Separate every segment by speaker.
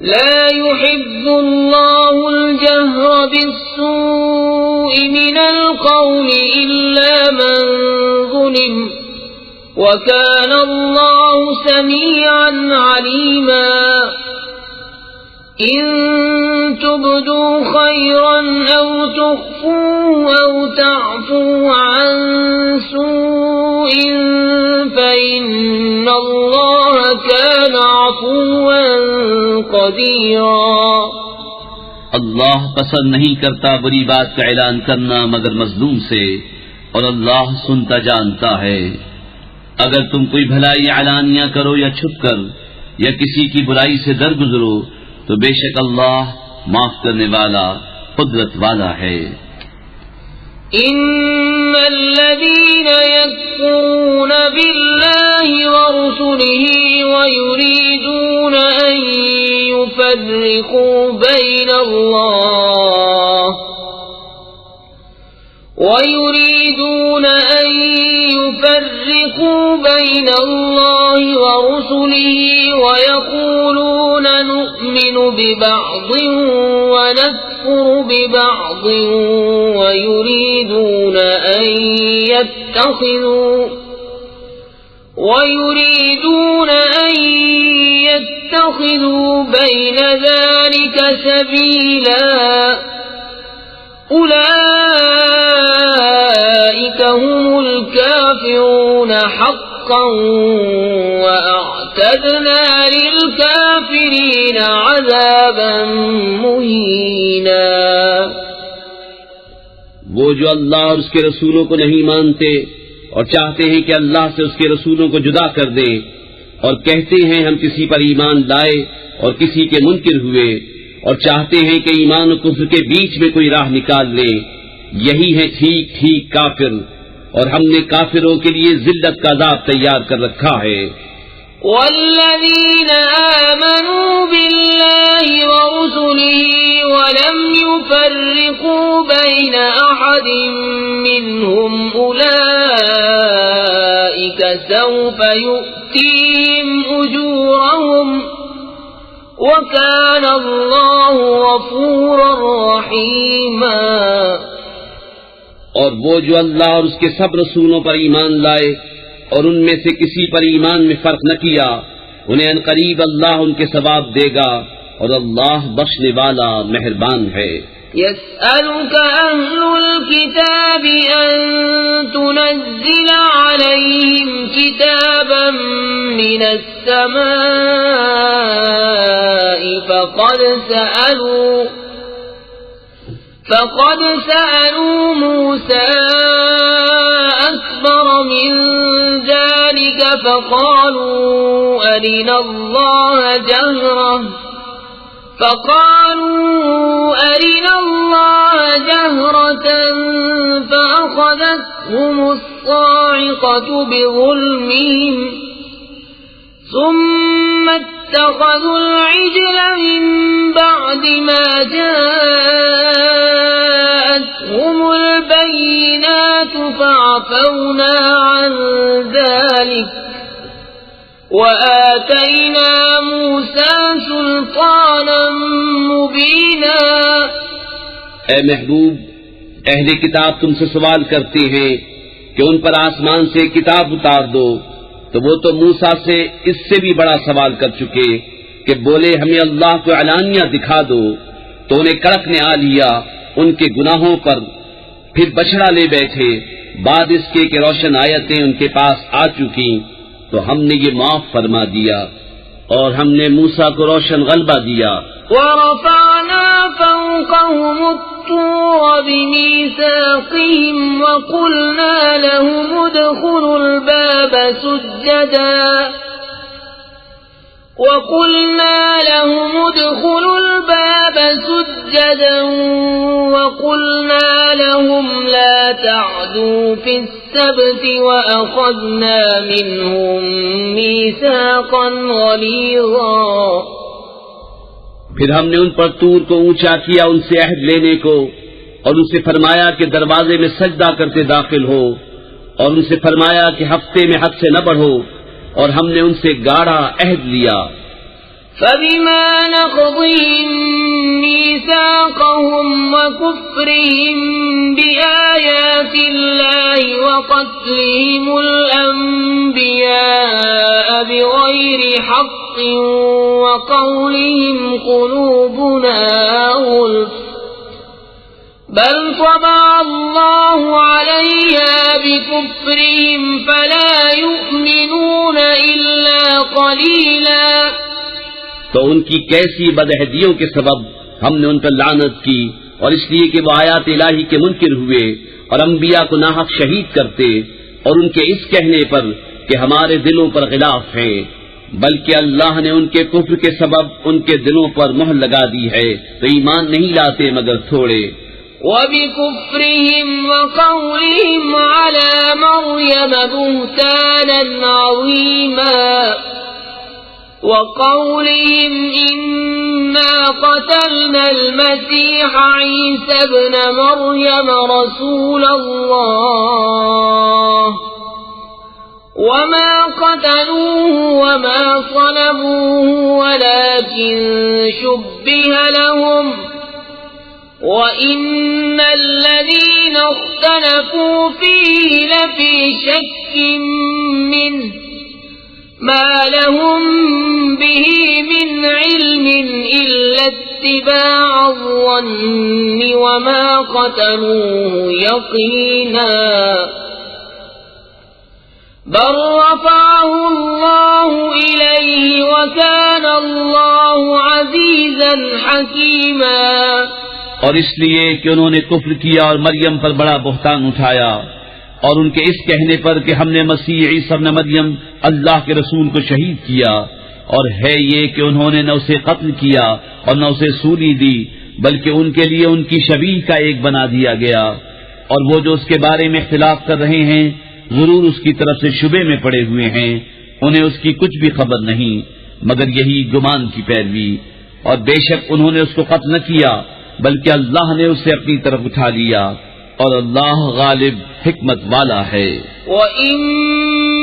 Speaker 1: لا يحب الله الجهر بالسوء من القول إلا من ظلم وكان الله سميعا عليما إن تبدوا خيرا أو تخفوه أو تعفوا عن سوء فإن الله كان عفوا قديرا۔
Speaker 2: اللہ پسند نہیں کرتا بری بات کا اعلان کرنا مگر مظلوم سے، اور اللہ سنتا جانتا ہے۔ اگر تم کوئی بھلائی اعلانیہ کرو یا چھپ کر یا کسی کی برائی سے درگزرو تو بے شک اللہ معاف کرنے والا قدرت والا ہے۔
Speaker 1: ان الذين يكفرون بالله ورسله ويريدون ان يفرقوا بين الله ورسله ويقولون نؤمن ببعض ونكفر ببعض ويريدون أن يتخذوا بين ذلك سبيلا أولئك هم الكافرون حقا وأعتدنا للكافرين عذابا مهينا۔
Speaker 2: وہ جو اللہ اور اس کے رسولوں کو نہیں مانتے اور چاہتے ہیں کہ اللہ سے اس کے رسولوں کو جدا کر دیں، اور کہتے ہیں ہم کسی پر ایمان لائے اور کسی کے منکر ہوئے، اور چاہتے ہیں کہ ایمان و کفر کے بیچ میں کوئی راہ نکال لیں، یہی ہے ٹھیک ٹھیک کافر، اور ہم نے کافروں کے لیے ذلت کا عذاب تیار کر رکھا ہے۔
Speaker 1: والذین آمنوا باللہ ورسلہ ولم يفرقوا بین احد منہم اولئک سوف یؤتیہم اجورہم وَكَانَ اللَّهُ غَفُورًا رَحِيمًا۔
Speaker 2: اور وہ جو اللہ اور اس کے سب رسولوں پر ایمان لائے اور ان میں سے کسی پر ایمان میں فرق نہ کیا، انہیں عنقریب اللہ ان کے ثواب دے گا، اور اللہ بخشنے والا مہربان ہے۔
Speaker 1: يسألك أهل الكتاب أن تنزل عليهم كتابا من السماء فقد سألوا موسى أكبر من ذلك فقالوا أرنا الله جهرة فأخذتهم الصاعقة بظلمهم ثم اتخذوا العجل من بعد ما جاءتهم البينات فعفونا عن ذلك وآتينا موسى سلطانا مبينا۔
Speaker 2: اے محبوب، اہل کتاب تم سے سوال کرتے ہیں کہ ان پر آسمان سے کتاب اتار دو، تو وہ تو موسیٰ سے اس سے بھی بڑا سوال کر چکے کہ بولے ہمیں اللہ کو علانیہ دکھا دو، تو انہیں کڑک نے آ لیا ان کے گناہوں پر، پھر بچڑا لے بیٹھے بعد اس کے کہ روشن آیتیں ان کے پاس آ چکی، تو ہم نے یہ معاف فرما دیا اور ہم نے موسیٰ کو روشن غلبہ دیا۔
Speaker 1: وَرَفَعْنَا فَوْقَهُمُ الطُّورَ بِمِيثَاقِهِمْ وَقُلْنَا لَهُمُ ادْخُلُوا الْبَابَ سُجَّدًا وَقُلْنَا لَهُمْ لَا تَعْدُوا فِي السَّبْتِ وَأَخَذْنَا مِنْهُمْ مِيثَاقًا غَلِيظًا۔
Speaker 2: پھر ہم نے ان پر طور کو اونچا کیا ان سے عہد لینے کو، اور ان سے فرمایا کہ دروازے میں سجدہ کرتے داخل ہو، اور ان سے فرمایا کہ ہفتے میں حد سے نہ بڑھو، اور ہم نے ان سے گاڑھا عہد لیا۔
Speaker 1: فبما نقضهم ميثاقهم وكفرهم بآيات الله وقتلهم الأنبياء بغير حق وقولهم قلوبنا غلف بل طبع الله عليها بكفرهم فلا يؤمنون إلا قليلا.
Speaker 2: تو ان کی کیسی بدعہدیوں کے سبب ہم نے ان پر لعنت کی، اور اس لیے کہ وہ آیات الہی کے منکر ہوئے اور انبیاء کو ناحق شہید کرتے، اور ان کے اس کہنے پر کہ ہمارے دلوں پر غلاف ہے، بلکہ اللہ نے ان کے کفر کے سبب ان کے دلوں پر مہر لگا دی ہے، تو ایمان نہیں لاتے مگر تھوڑے.
Speaker 1: وبكفرهم وقولهم على مريم بهتانا عظيما وقولهم إنا قتلنا المسيح عيسى ابن مريم رسول الله وما قتلوه وما صلبوه ولكن شبه لهم وَإِنَّ الَّذِينَ اخْتَلَفُوا فِيهِ لَفِي شَكٍّ مِّنْهُ مَا لَهُم بِهِ مِنْ عِلْمٍ إِلَّا اتِّبَاعَ الظَّنِّ وَمَا قَتَلُوهُ يَقِينًا بَلْ رَفَعَهُ اللَّهُ إِلَيْهِ وَكَانَ اللَّهُ عَزِيزًا حَكِيمًا.
Speaker 2: اور اس لیے کہ انہوں نے کفر کیا اور مریم پر بڑا بہتان اٹھایا، اور ان کے اس کہنے پر کہ ہم نے مسیح عیسی ابن مریم اللہ کے رسول کو شہید کیا، اور ہے یہ کہ انہوں نے نہ اسے قتل کیا اور نہ اسے سولی دی، بلکہ ان کے لیے ان کی شبیہ کا ایک بنا دیا گیا. اور وہ جو اس کے بارے میں اختلاف کر رہے ہیں ضرور اس کی طرف سے شبے میں پڑے ہوئے ہیں، انہیں اس کی کچھ بھی خبر نہیں مگر یہی گمان کی پیروی. اور بے شک انہوں نے اس کو قتل نہ کیا بلکہ اللہ نے اسے اپنی طرف اٹھا لیا، اور اللہ غالب حکمت والا ہے.
Speaker 1: وَإِن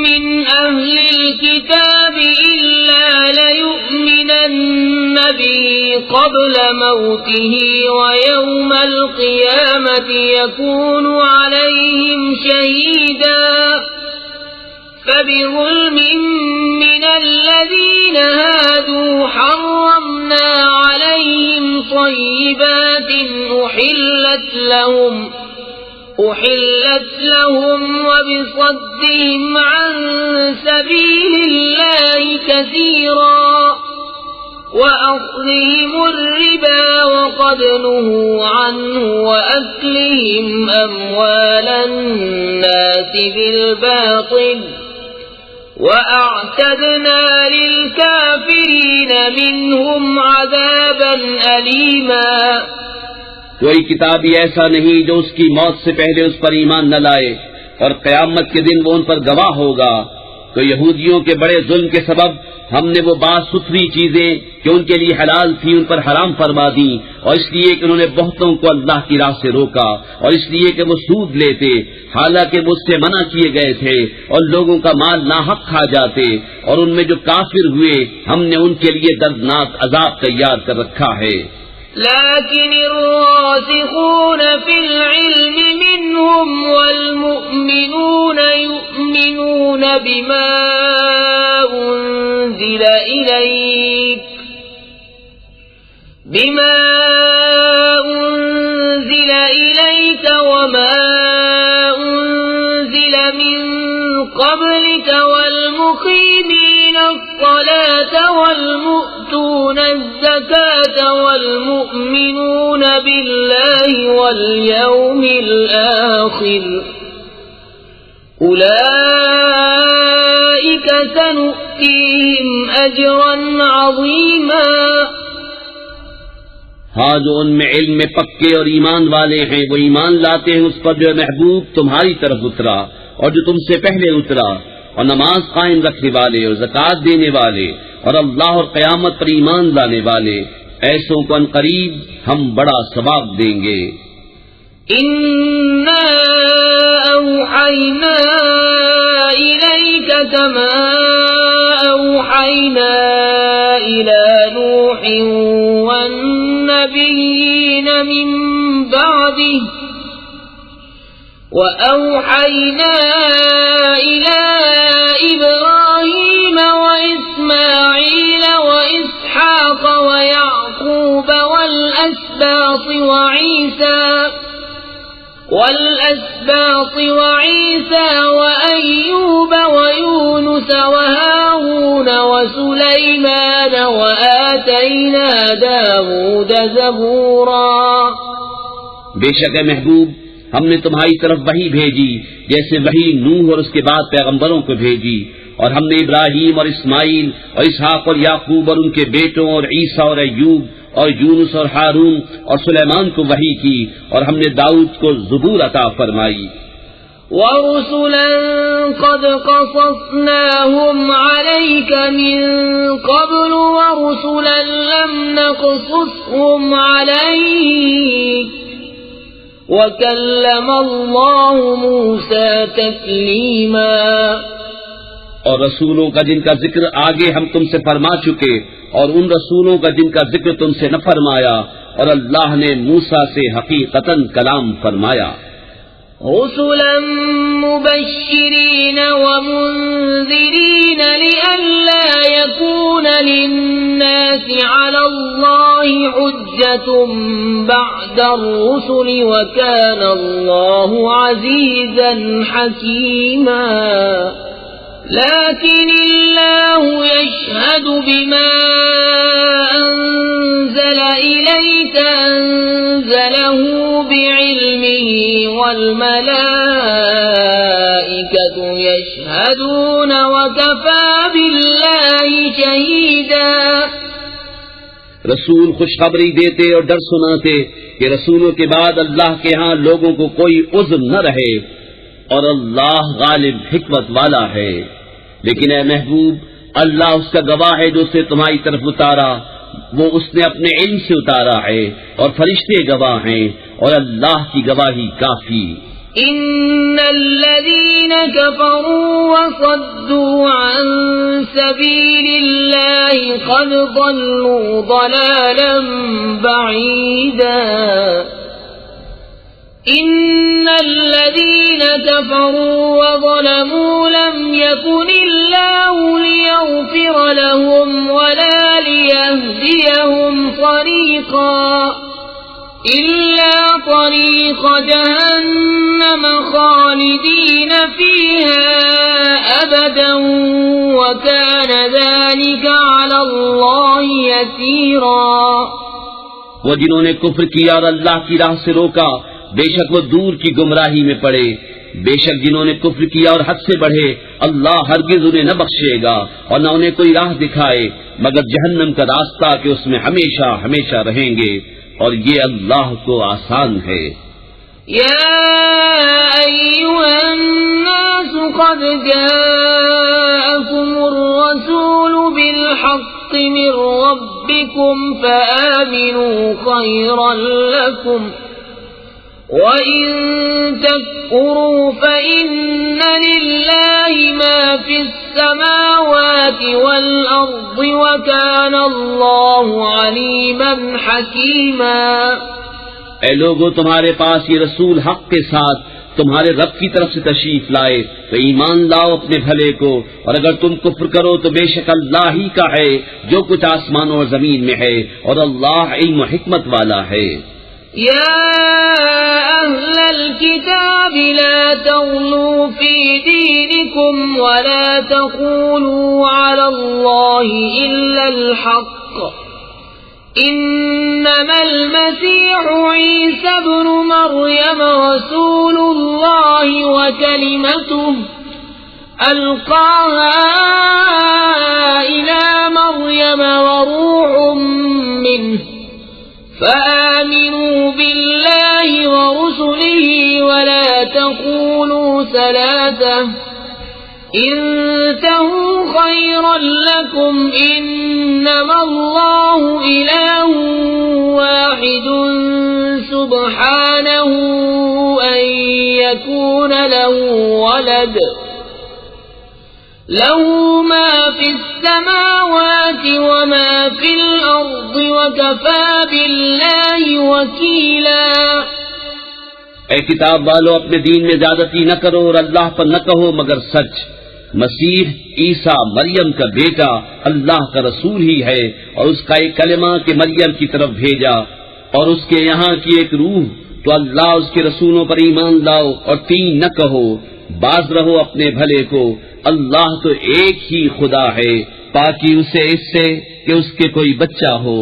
Speaker 1: مِّنْ أَهْلِ الْكِتَابِ إِلَّا لَيُؤْمِنَنَّ بِهِ قَبْلَ مَوْتِهِ وَيَوْمَ الْقِيَامَةِ يَكُونُ عَلَيْهِمْ شَهِيدًا. فَبِظُلْمٍ مِّنَ الَّذِينَ هَادُوا حَرَّمْنَا عَلَيْهِمْ طَيِّبَاتٍ أُحِلَّتْ لَهُمْ وَبِصَدِّهِمْ عَن سَبِيلِ اللَّهِ كَثِيرًا وَأَخْذِهِمُ الرِّبَا وَقَدْ نُهُوا عَنْهُ وَأَكْلِهِمْ أَمْوَالَ النَّاسِ بِالْبَاطِلِ وَأَعْتَدْنَا لِلْكَافِرِينَ مِنْهُمْ عَذَابًا أَلِيمًا.
Speaker 2: کوئی کتابی ایسا نہیں جو اس کی موت سے پہلے اس پر ایمان نہ لائے، اور قیامت کے دن وہ ان پر گواہ ہوگا. تو یہودیوں کے بڑے ظلم کے سبب ہم نے وہ بات ستھری چیزیں کہ ان کے لیے حلال تھی ان پر حرام فرما دی، اور اس لیے کہ انہوں نے بہتوں کو اللہ کی راہ سے روکا، اور اس لیے کہ وہ سود لیتے حالانکہ وہ اس سے منع کیے گئے تھے، اور لوگوں کا مال ناحق کھا جاتے. اور ان میں جو کافر ہوئے ہم نے ان کے لیے دردناک عذاب تیار کر رکھا ہے.
Speaker 1: لكن الراسخون في العلم منهم والمؤمنون يؤمنون بما أنزل إليك وما أنزل من قبلك والمقيمين الصلاة والمؤتون الزكاة والمؤمنون بالله واليوم الآخر أولئك سنؤتيهم أجرا عظيما.
Speaker 2: ہاں جو ان میں علم میں پکے اور ایمان والے ہیں وہ ایمان لاتے ہیں اس پر جو محبوب تمہاری طرف اترا اور جو تم سے پہلے اترا، اور نماز قائم رکھنے والے اور زکوٰۃ دینے والے اور اللہ اور قیامت پر ایمان لانے والے، ایسوں کو ان قریب ہم بڑا ثواب دیں گے.
Speaker 1: إِنَّا أَوْحَيْنَا إِلَيْكَ كَمَا أَوْحَيْنَا إِلَى نوح والنبيين من بعده وأوحينا إلى إبراهيم وإسماعيل وإسحاق ويعقوب والأسباط وعيسى وأيوب ويونس وهارون وسليمان وآتينا داود زبورا.
Speaker 2: بے شک اے محبوب ہم نے تمہاری طرف وحی بھیجی جیسے وحی نوح اور اس کے بعد پیغمبروں کو بھیجی، اور ہم نے ابراہیم اور اسماعیل اور اسحاق اور یعقوب اور ان کے بیٹوں اور عیسیٰ اور ایوب اور یونس اور ہارون اور سلیمان کو وحی کی، اور ہم نے داؤد کو زبور عطا فرمائی.
Speaker 1: وَرُسُلًا قَدْ قَصَصْنَاهُمْ عَلَيْكَ مِن قَبْلُ وَرُسُلًا لَّمْ نَقْصُصْهُمْ عَلَيْكَ وَكَلَّمَ اللَّهُ مُوسَىٰ تَكْلِيمًا.
Speaker 2: اور رسولوں کا جن کا ذکر آگے ہم تم سے فرما چکے، اور ان رسولوں کا جن کا ذکر تم سے نہ فرمایا، اور اللہ نے موسیٰ سے حقیقتاً کلام فرمایا.
Speaker 1: رسلا مبشرين ومنذرين لئلا يكون للناس على الله حجة بعد الرسل وكان الله عزيزا حكيما. لكن الله يشهد بما أنزل إليك أنزله بعلمه والملائكة يشهدون وكفى بالله شهيدا.
Speaker 2: رسول خوشخبری دیتے اور ڈر سناتے کہ رسولوں کے بعد اللہ کے ہاں لوگوں کو کوئی عذر نہ رہے، اور اللہ غالب حکمت والا ہے. لیکن اے محبوب اللہ اس کا گواہ ہے جو اسے تمہاری طرف اتارا، وہ اس نے اپنے علم سے اتارا ہے، اور فرشتے گواہ ہیں، اور اللہ کی گواہی کافی.
Speaker 1: ان الذين كفروا وصدوا عن سبيل الله قد ضلوا ضلالا بعيدا. ان الذين كفروا وظلموا لم يكن الله ليغفر لهم ولا ليهديهم طريقا إلا طريق جهنم خالدين فيها أبدا وكان ذلك على الله يسيرا.
Speaker 2: وہ جنہوں نے کفر کیا اور اللہ کی راہ سے روکا بے شک وہ دور کی گمراہی میں پڑے. بے شک جنہوں نے کفر کیا اور حد سے بڑھے اللہ ہرگز انہیں نہ بخشے گا اور نہ انہیں کوئی راہ دکھائے مگر جہنم کا راستہ کہ اس میں ہمیشہ ہمیشہ رہیں گے، اور یہ اللہ کو آسان ہے.
Speaker 1: یا ایھا الناس قد جاءکم الرسول بالحق من ربکم فآمنوا خیرا لکم وَإِن تَكْفُرُوا فَإِنَّ لِلَّهِ مَا فِي السَّمَاوَاتِ وَالْأَرْضِ وَكَانَ اللَّهُ عَلِيمًا حَكِيمًا.
Speaker 2: اے لوگو تمہارے پاس یہ رسول حق کے ساتھ تمہارے رب کی طرف سے تشریف لائے تو ایمان لاؤ اپنے بھلے کو، اور اگر تم کفر کرو تو بے شک اللہ ہی کا ہے جو کچھ آسمانوں اور زمین میں ہے، اور اللہ علم و حکمت والا ہے.
Speaker 1: يا أهل الكتاب لا تغلوا في دينكم ولا تقولوا على الله إلا الحق إنما المسيح عيسى ابن مريم رسول الله وكلمته ألقاها إلى مريم وروح منه فآمنوا بالله ورسله ولا تقولوا ثلاثة انتهوا خيرا لكم إنما الله إله واحد سبحانه أن يكون له ولد له ما في السماوات وما في الأرض وكفى بالله وكيلا۔
Speaker 2: اے کتاب والو، اپنے دین میں زیادتی نہ کرو اور اللہ پر نہ کہو مگر سچ۔ مسیح عیسیٰ مریم کا بیٹا اللہ کا رسول ہی ہے، اور اس کا ایک کلمہ کہ مریم کی طرف بھیجا، اور اس کے یہاں کی ایک روح، تو اللہ اس کے رسولوں پر ایمان لاؤ اور تین نہ کہو، باز رہو اپنے بھلے کو۔ اللہ تو ایک ہی خدا ہے، پاکی اسے اس سے کہ اس کے کوئی بچہ ہو۔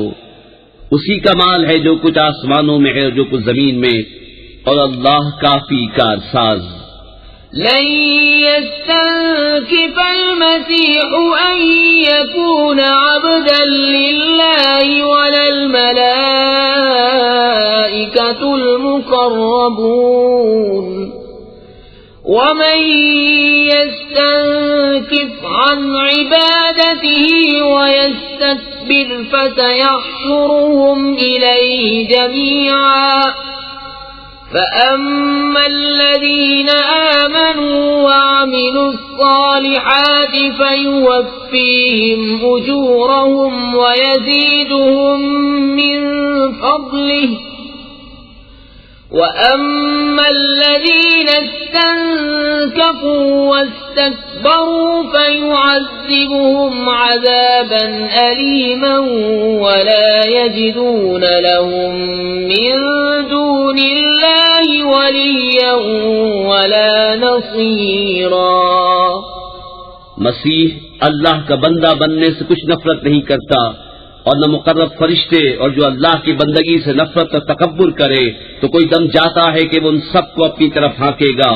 Speaker 2: اسی کا مال ہے جو کچھ آسمانوں میں ہے اور جو کچھ زمین میں، اور اللہ کافی کارساز۔
Speaker 1: لن يستنكف المسيح أن يكون عبدا لله ولا الملائكة المقربون ومن يستنكف عن عبادته ويستكبر فسيحشرهم إليه جميعا فأما الذين آمنوا وعملوا الصالحات فيوفيهم أجورهم ويزيدهم من فضله وأما الذين استنكفوا واستكبروا فيعذبهم عذابا أليما ولا يجدون لهم من دون الله وليا ولا نصيرا۔
Speaker 2: مسیح اللہ کا بندہ بننے سے کچھ نفرت نہیں کرتا، اور نہ مقرب فرشتے، اور جو اللہ کی بندگی سے نفرت اور تکبر کرے تو کوئی دم جاتا ہے کہ وہ ان سب کو اپنی طرف ہانکے گا۔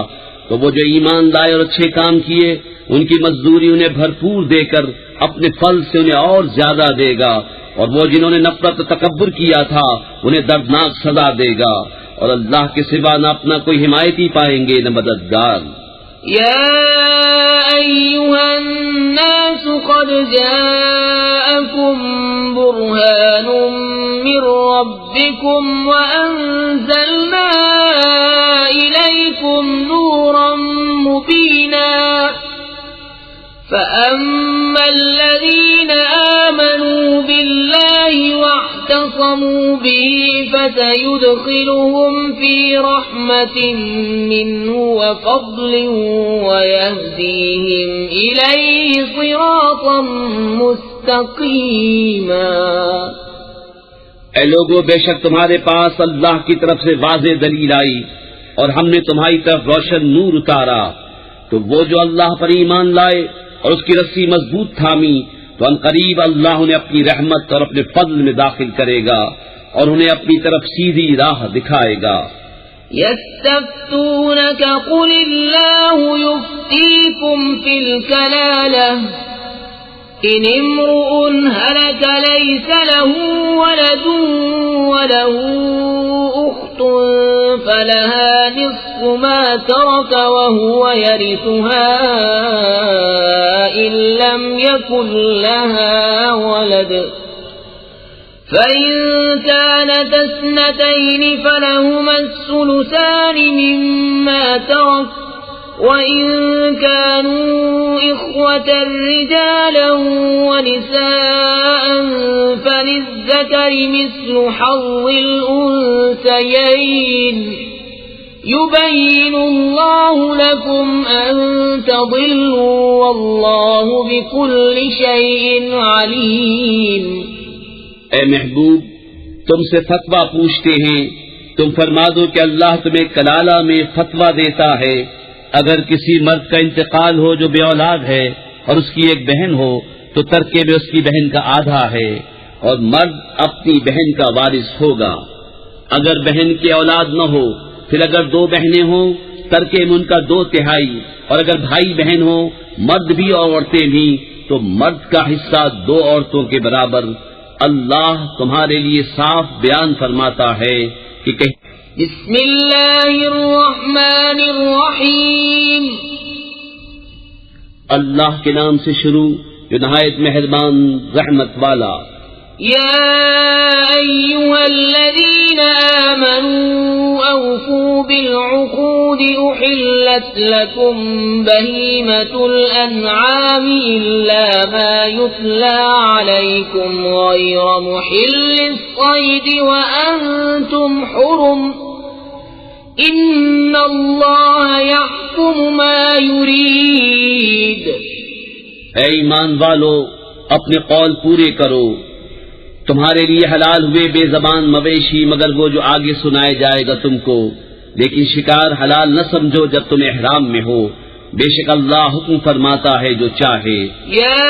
Speaker 2: تو وہ جو ایمان لائے اور اچھے کام کیے، ان کی مزدوری انہیں بھرپور دے کر اپنے پھل سے انہیں اور زیادہ دے گا، اور وہ جنہوں نے نفرت اور تکبر کیا تھا انہیں دردناک سزا دے گا، اور اللہ کے سوا نہ اپنا کوئی حمایتی پائیں گے نہ مددگار۔
Speaker 1: يا أيها الناس قد جاءكم برهان من ربكم وأنزلنا إليكم نورا مبينا فأما الذين آمنوا بالله واعتصموا به فسيدخلهم في رحمة منه وفضل ويهديهم إليه صراطا مستقيما۔
Speaker 2: اے لوگو، بے شک تمہارے پاس اللہ کی طرف سے واضح دلیل آئی، اور ہم نے تمہاری طرف روشن نور اتارا، تو وہ جو اللہ پر ایمان لائے اور اس کی رسی مضبوط تھامی تو ان قریب اللہ انہیں اپنی رحمت اور اپنے فضل میں داخل کرے گا اور انہیں اپنی طرف سیدھی راہ دکھائے گا۔
Speaker 1: يستفتونك قل الله يفتيكم في الكلالة إن امرؤ هلك ليس له ولد وله أخت فلها نصف ما ترك وهو يرثها إن لم يكن لها ولد فإن كانت اثنتين فلهما الثلثان مما ترك وإن كانوا إخوة رجالا ونساء فللذكر مثل حظ الأنثيين يبين الله لكم أن تضلوا والله بكل شيء عليم۔
Speaker 2: اے محبوب، تم سے فتویٰ پوچھتے ہیں، تم فرما دو کہ اللہ تمہیں کلالہ میں فتویٰ دیتا ہے، اگر کسی مرد کا انتقال ہو جو بے اولاد ہے اور اس کی ایک بہن ہو تو ترکے میں اس کی بہن کا آدھا ہے، اور مرد اپنی بہن کا وارث ہوگا۔ اگر بہن کی اولاد نہ ہو، پھر اگر دو بہنیں ہوں ترکے میں ان کا 2/3، اور اگر بھائی بہن ہو، مرد بھی اور عورتیں بھی، تو مرد کا حصہ 2 عورتوں کے برابر۔ اللہ تمہارے لیے صاف بیان فرماتا ہے کہ
Speaker 1: بسم اللہ الرحمن الرحیم،
Speaker 2: اللہ کے نام سے شروع جو نہایت مہربان رحمت والا۔
Speaker 1: یا ایھا الذین آمنوا اوفوا بالعقود احلت أحلت لكم بهيمة الأنعام إلا ما يتلى عليكم غير محل الصيد وأنتم حرم إن الله يحكم ما يريد.
Speaker 2: اے ایمان والو، اپنے قول پورے کرو. تمہارے لیے حلال ہوئے بے زبان مویشی مگر وہ جو آگے سنائے جائے گا تم کو، لیکن شکار حلال نہ سمجھو جب تم احرام میں ہو. بے شک اللہ حکم فرماتا ہے جو چاہے.
Speaker 1: يا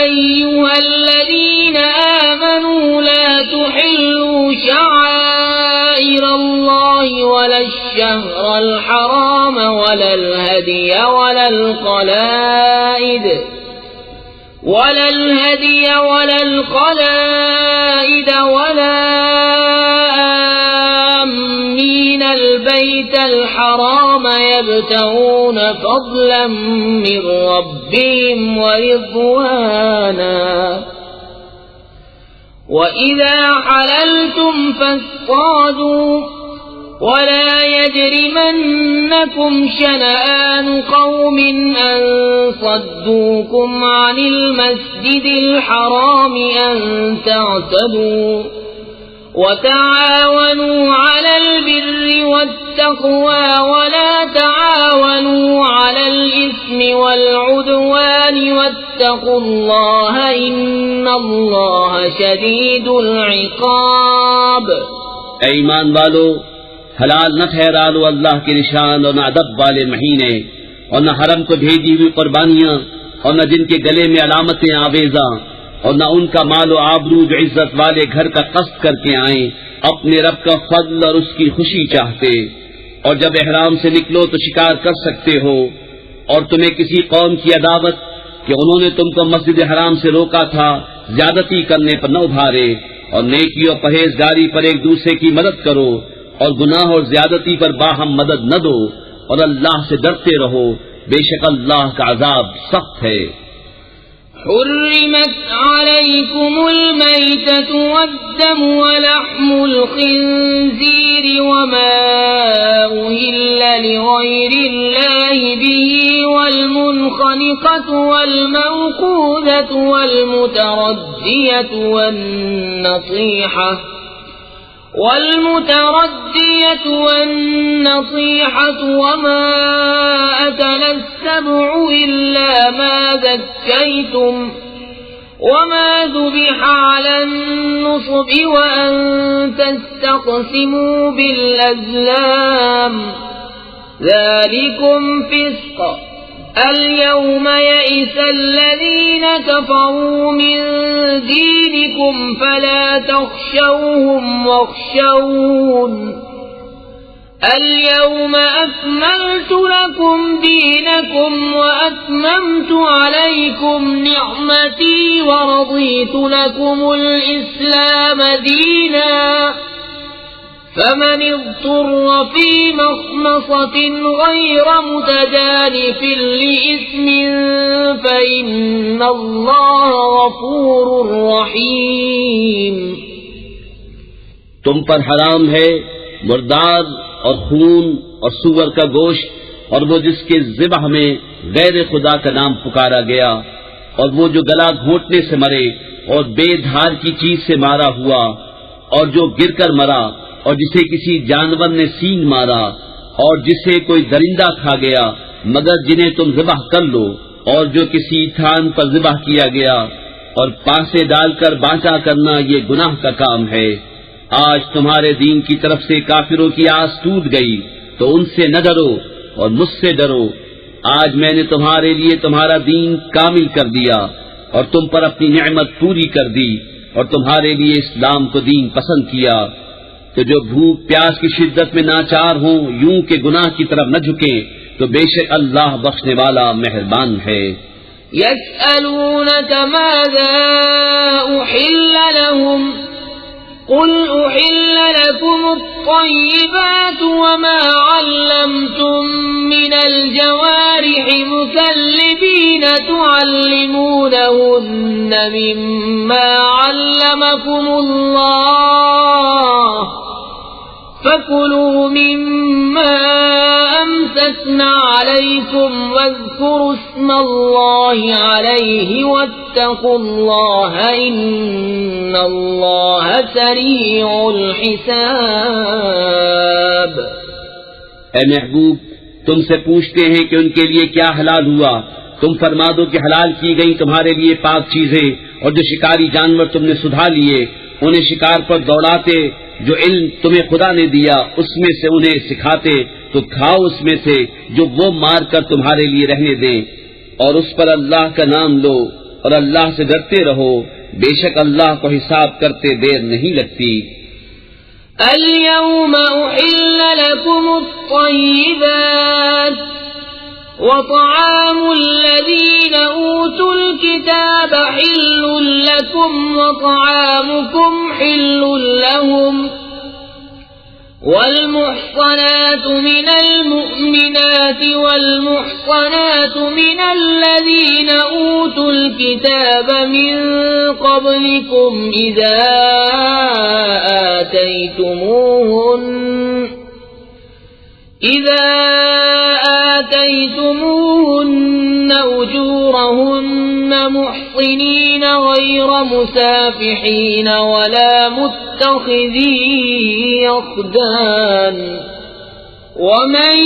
Speaker 1: أيها الذين آمنوا لا تحلوا شعائر الله ولا الشهر الحرام ولا الهدي ولا القلائد ولا آمين البيت الحرام يبتغون فضلا من ربهم ورضوانا وإذا حللتم فاصطادوا ولا يجرمنكم شنآن قوم أن صدوكم عن المسجد الحرام أن تعتدوا وتعاونوا على البر والتقوى ولا تعاونوا على الإثم والعدوان واتقوا الله إن الله شديد العقاب.
Speaker 2: اے ایمان والو، حلال نہ ٹھہرا لو اللہ کے نشان اور نہ ادب والے مہینے اور نہ حرم کو بھیجی ہوئی قربانیاں اور نہ جن کے گلے میں علامتیں آویزاں اور نہ ان کا مال و آبرو جو عزت والے گھر کا قصد کر کے آئیں اپنے رب کا فضل اور اس کی خوشی چاہتے. اور جب احرام سے نکلو تو شکار کر سکتے ہو، اور تمہیں کسی قوم کی عداوت کہ انہوں نے تم کو مسجد حرام سے روکا تھا زیادتی کرنے پر نہ ابھارے. اور نیکی اور پرہیزگاری پر ایک دوسرے کی مدد کرو اور گناہ اور زیادتی پر باہم مدد نہ دو، اور اللہ سے ڈرتے رہو، بے شک اللہ کا عذاب سخت ہے.
Speaker 1: حرمت عليكم الميتة والدم ولحم الخنزير وما أهل لغير الله به والمنخنقة والموقوذة والمتردية والنطيحة وما أكل السبع إلا ما ذكيتم وما ذبح على النصب وأن تستقسموا بالأزلام ذلكم فسق. اليوم يئس الذين كفروا من دينكم فلا تخشوهم واخشون اليوم أكملت لكم دينكم وأتممت عليكم نعمتي ورضيت لكم الإسلام دينا فمن اضطر في مخمصة غير متجانف لإثم فإن الله غفور رحيم.
Speaker 2: تم پر حرام ہے مردار اور خون اور سور کا گوشت اور وہ جس کے ذبح میں غیر خدا کا نام پکارا گیا، اور وہ جو گلا گھونٹنے سے مرے اور بے دھار کی چیز سے مارا ہوا، اور جو گر کر مرا، اور جسے کسی جانور نے سینگ مارا، اور جسے کوئی درندہ کھا گیا مگر جنہیں تم ذبح کر لو، اور جو کسی تھان پر ذبح کیا گیا، اور پاسے ڈال کر بانٹا کرنا یہ گناہ کا کام ہے. آج تمہارے دین کی طرف سے کافروں کی آس ٹوٹ گئی تو ان سے نہ ڈرو اور مجھ سے ڈرو. آج میں نے تمہارے لیے تمہارا دین کامل کر دیا اور تم پر اپنی نعمت پوری کر دی اور تمہارے لیے اسلام کو دین پسند کیا. تو جو بھوک پیاس کی شدت میں ناچار ہوں یوں کہ گناہ کی طرف نہ جھکیں تو بے شک اللہ بخشنے والا مہربان ہے.
Speaker 1: يسألونك ماذا أحل لهم قل أحل لكم الطيبات وما علمتم من الجوارح مكلبين تعلمونهن مما علمكم الله فَكُلُوا مِمَّا أَمْسَكْنَا عَلَيْكُمْ وَاذْكُرُوا اسْمَ اللَّهِ عَلَيْهِ وَاتَّقُوا اللَّهَ إِنَّ اللَّهَ سَرِيعُ الْحِسَابِ۔
Speaker 2: اے محبوب، تم سے پوچھتے ہیں کہ ان کے لیے کیا حلال ہوا، تم فرما دو کہ حلال کی گئی تمہارے لیے پاک چیزیں، اور جو شکاری جانور تم نے سدھا لیے انہیں شکار پر دوڑاتے، جو علم تمہیں خدا نے دیا اس میں سے انہیں سکھاتے، تو کھاؤ اس میں سے جو وہ مار کر تمہارے لیے رہنے دیں، اور اس پر اللہ کا نام لو اور اللہ سے ڈرتے رہو، بے شک اللہ کو حساب کرتے دیر نہیں لگتی۔
Speaker 1: اليوم أحل لكم الطيبات وطعام الذين أوتوا الكتاب حل لكم وطعامكم حل لهم والمحصنات من المؤمنات والمحصنات من الذين أوتوا الكتاب من قبلكم إذا آتيتموهن أجورهن محصنين غير مسافحين ولا متخذي أخدان ومن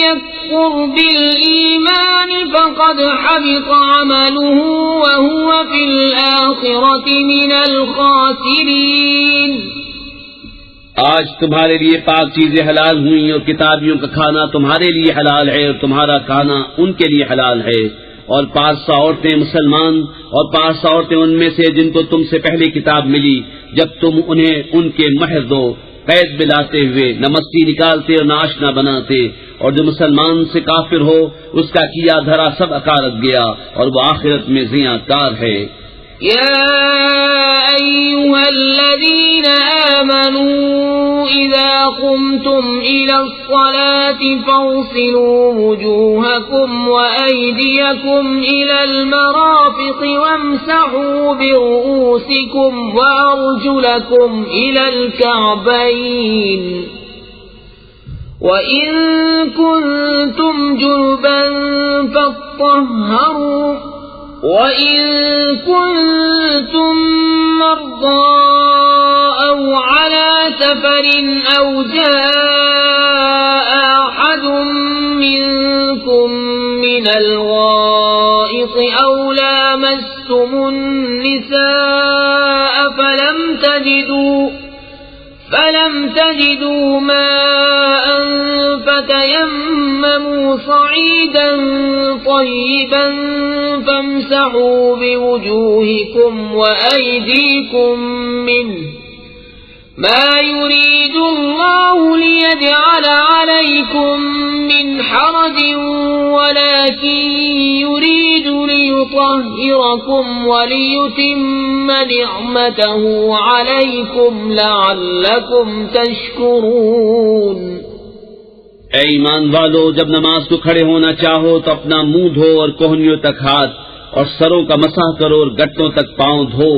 Speaker 1: يكفر بالإيمان فقد حبط عمله وهو في الآخرة من الخاسرين۔
Speaker 2: آج تمہارے لیے پاک چیزیں حلال ہوئیں اور کتابیوں کا کھانا تمہارے لیے حلال ہے اور تمہارا کھانا ان کے لیے حلال ہے، اور 500 عورتیں مسلمان اور 500 عورتیں ان میں سے جن کو تم سے پہلے کتاب ملی، جب تم انہیں ان کے مہر دو قید ملاتے ہوئے، نہ مستی نکالتے اور نہ آشنا بناتے، اور جو مسلمان سے کافر ہو اس کا کیا دھرا سب اکارت گیا اور وہ آخرت میں زیاں کار ہے۔
Speaker 1: يا أيها الذين آمنوا إذا قمتم إلى الصلاة فاغسلوا وجوهكم وأيديكم إلى المرافق وامسحوا برؤوسكم وأرجلكم إلى الكعبين وإن كنتم جنبا فاطهروا وَإِن كُنتُم مَّرْضَىٰ أَوْ عَلَىٰ سَفَرٍ أَوْ جَاءَ أَحَدٌ مِّنكُم مِّنَ الْغَائِطِ أَوْ لَامَسْتُمُ النِّسَاءَ فَلَمْ تَجِدُوا مَاءً فَتَيَمَّمُوا صَعِيدًا طَيِّبًا فَامْسَحُوا بِوُجُوهِكُمْ وَأَيْدِيكُمْ مِنْهُ مَا يُرِيدُ اللَّهُ لِيَجْعَلَ عَلَيْكُمْ مِنْ حَرَجٍ وَلَكِنْ يُرِيدُ لِيُطَهِّرَكُمْ وَلِيُتِمَّ نِعْمَتَهُ عَلَيْكُمْ لَعَلَّكُمْ تَشْكُرُونَ۔
Speaker 2: اے ایمان والو، جب نماز کو کھڑے ہونا چاہو تو اپنا منہ دھو اور کوہنیوں تک ہاتھ اور سروں کا مسح کرو اور گٹوں تک پاؤں دھو،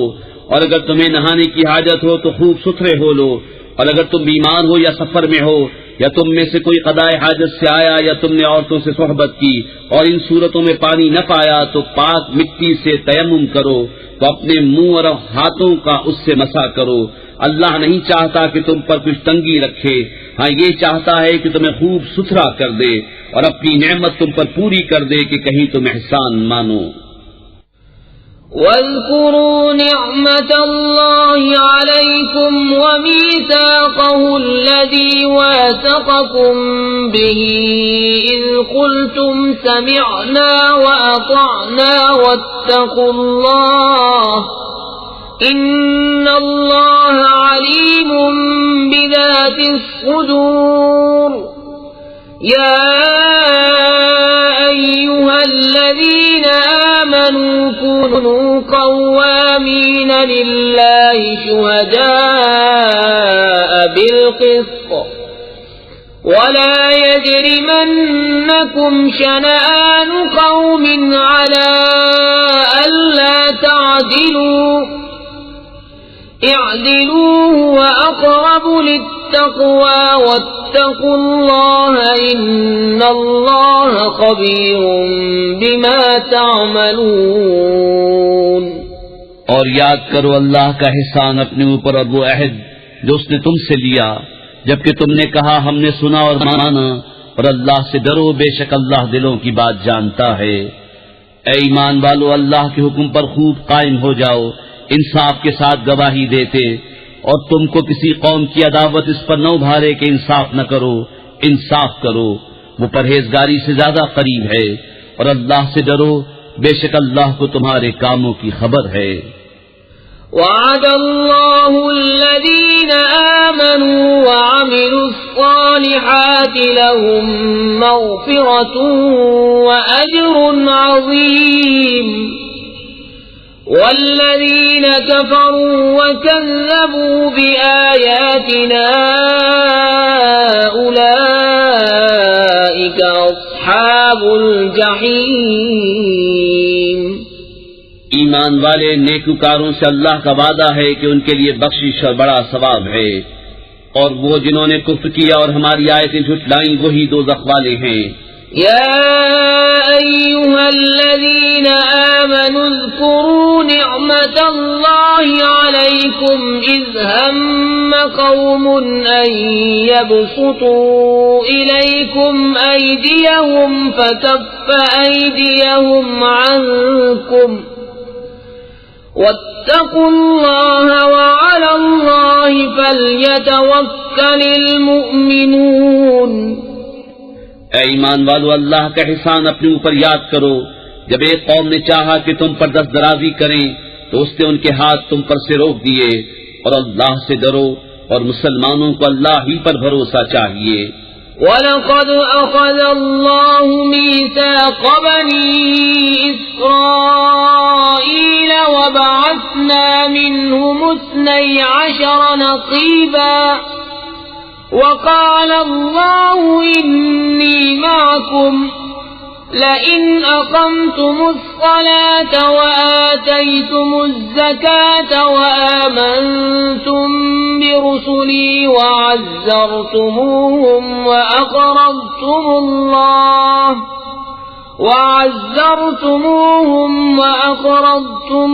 Speaker 2: اور اگر تمہیں نہانے کی حاجت ہو تو خوب ستھرے ہو لو، اور اگر تم بیمار ہو یا سفر میں ہو یا تم میں سے کوئی قضائے حاجت سے آیا یا تم نے عورتوں سے صحبت کی اور ان صورتوں میں پانی نہ پایا تو پاک مٹی سے تیمم کرو، تو اپنے منہ اور ہاتھوں کا اس سے مسح کرو۔ اللہ نہیں چاہتا کہ تم پر کچھ تنگی رکھے، ہاں یہ چاہتا ہے کہ تمہیں خوب ستھرا کر دے اور اپنی نعمت تم پر پوری کر دے کہ کہیں تم احسان مانو۔
Speaker 1: وَاذْكُرُوا نِعْمَةَ اللَّهِ عَلَيْكُمْ وَمِيثَاقَهُ الَّذِي وَاثَقَكُم بِهِ إِذْ قُلْتُمْ سَمِعْنَا وَأَطَعْنَا وَاتَّقُوا اللَّهَ إِنَّ اللَّهَ عَلِيمٌ بِذَاتِ الصُّدُورِ۔ يَا أَيُّهَا الَّذِينَ آمَنُوا كُونُوا قَوَّامِينَ لِلَّهِ شُهَدَاءَ بِالْقِسْطِ وَلَا يَجْرِمَنَّكُمْ شَنَآنُ قَوْمٍ عَلَىٰ أَلَّا تَعْدِلُوا اعدلوا هو اقرب للتقوى واتقوا الله ان الله خبير بما تعملون۔
Speaker 2: اور یاد کرو اللہ کا احسان اپنے اوپر اور وہ عہد جو اس نے تم سے لیا جبکہ تم نے کہا ہم نے سنا اور مانا، اور اللہ سے ڈرو بے شک اللہ دلوں کی بات جانتا ہے۔ اے ایمان والو اللہ کے حکم پر خوب قائم ہو جاؤ، انصاف کے ساتھ گواہی دیتے، اور تم کو کسی قوم کی عداوت اس پر نہ ابھارے کہ انصاف نہ کرو، انصاف کرو، وہ پرہیزگاری سے زیادہ قریب ہے، اور اللہ سے ڈرو بے شک اللہ کو تمہارے کاموں کی خبر ہے۔
Speaker 1: وعد الله الذين آمنوا وعملوا الصالحات لهم مغفرة وأجر عظيم، والذين كفروا وكذبوا بآياتنا أولئك أصحاب الجحيم۔
Speaker 2: ایمان والے نیکوکاروں سے اللہ کا وعدہ ہے کہ ان کے لیے بخشش اور بڑا ثواب ہے، اور وہ جنہوں نے کفر کیا اور ہماری آیتیں جھٹلائیں وہی دوزخ والے ہیں۔
Speaker 1: يا أيها الذين آمنوا اذكروا نعمة الله عليكم إذ هم قوم أن يبسطوا إليكم أيديهم فكف أيديهم عنكم واتقوا الله وعلى الله فليتوكل المؤمنون۔
Speaker 2: اے ایمان والو اللہ کا احسان اپنے اوپر یاد کرو، جب ایک قوم نے چاہا کہ تم پر دست درازی کریں تو اس نے ان کے ہاتھ تم پر سے روک دیے، اور اللہ سے ڈرو اور مسلمانوں کو اللہ ہی پر بھروسہ چاہیے۔
Speaker 1: وَلَقَدْ أَخَذَ اللَّهُ مِيثَاقَ بَنِي إِسْرَائِيلَ وَبَعَثْنَا مِنْهُمُ 12 نَقِيبًا وَقَالَ اللَّهُ إِنِّي مَعَكُمْ لَئِنْ أَقَمْتُمُ الصَّلَاةَ وَآتَيْتُمُ الزَّكَاةَ وَآمَنْتُمْ بِرُسُلِي وَعَزَّرْتُمُوهُمْ وَأَقْرَضْتُمُ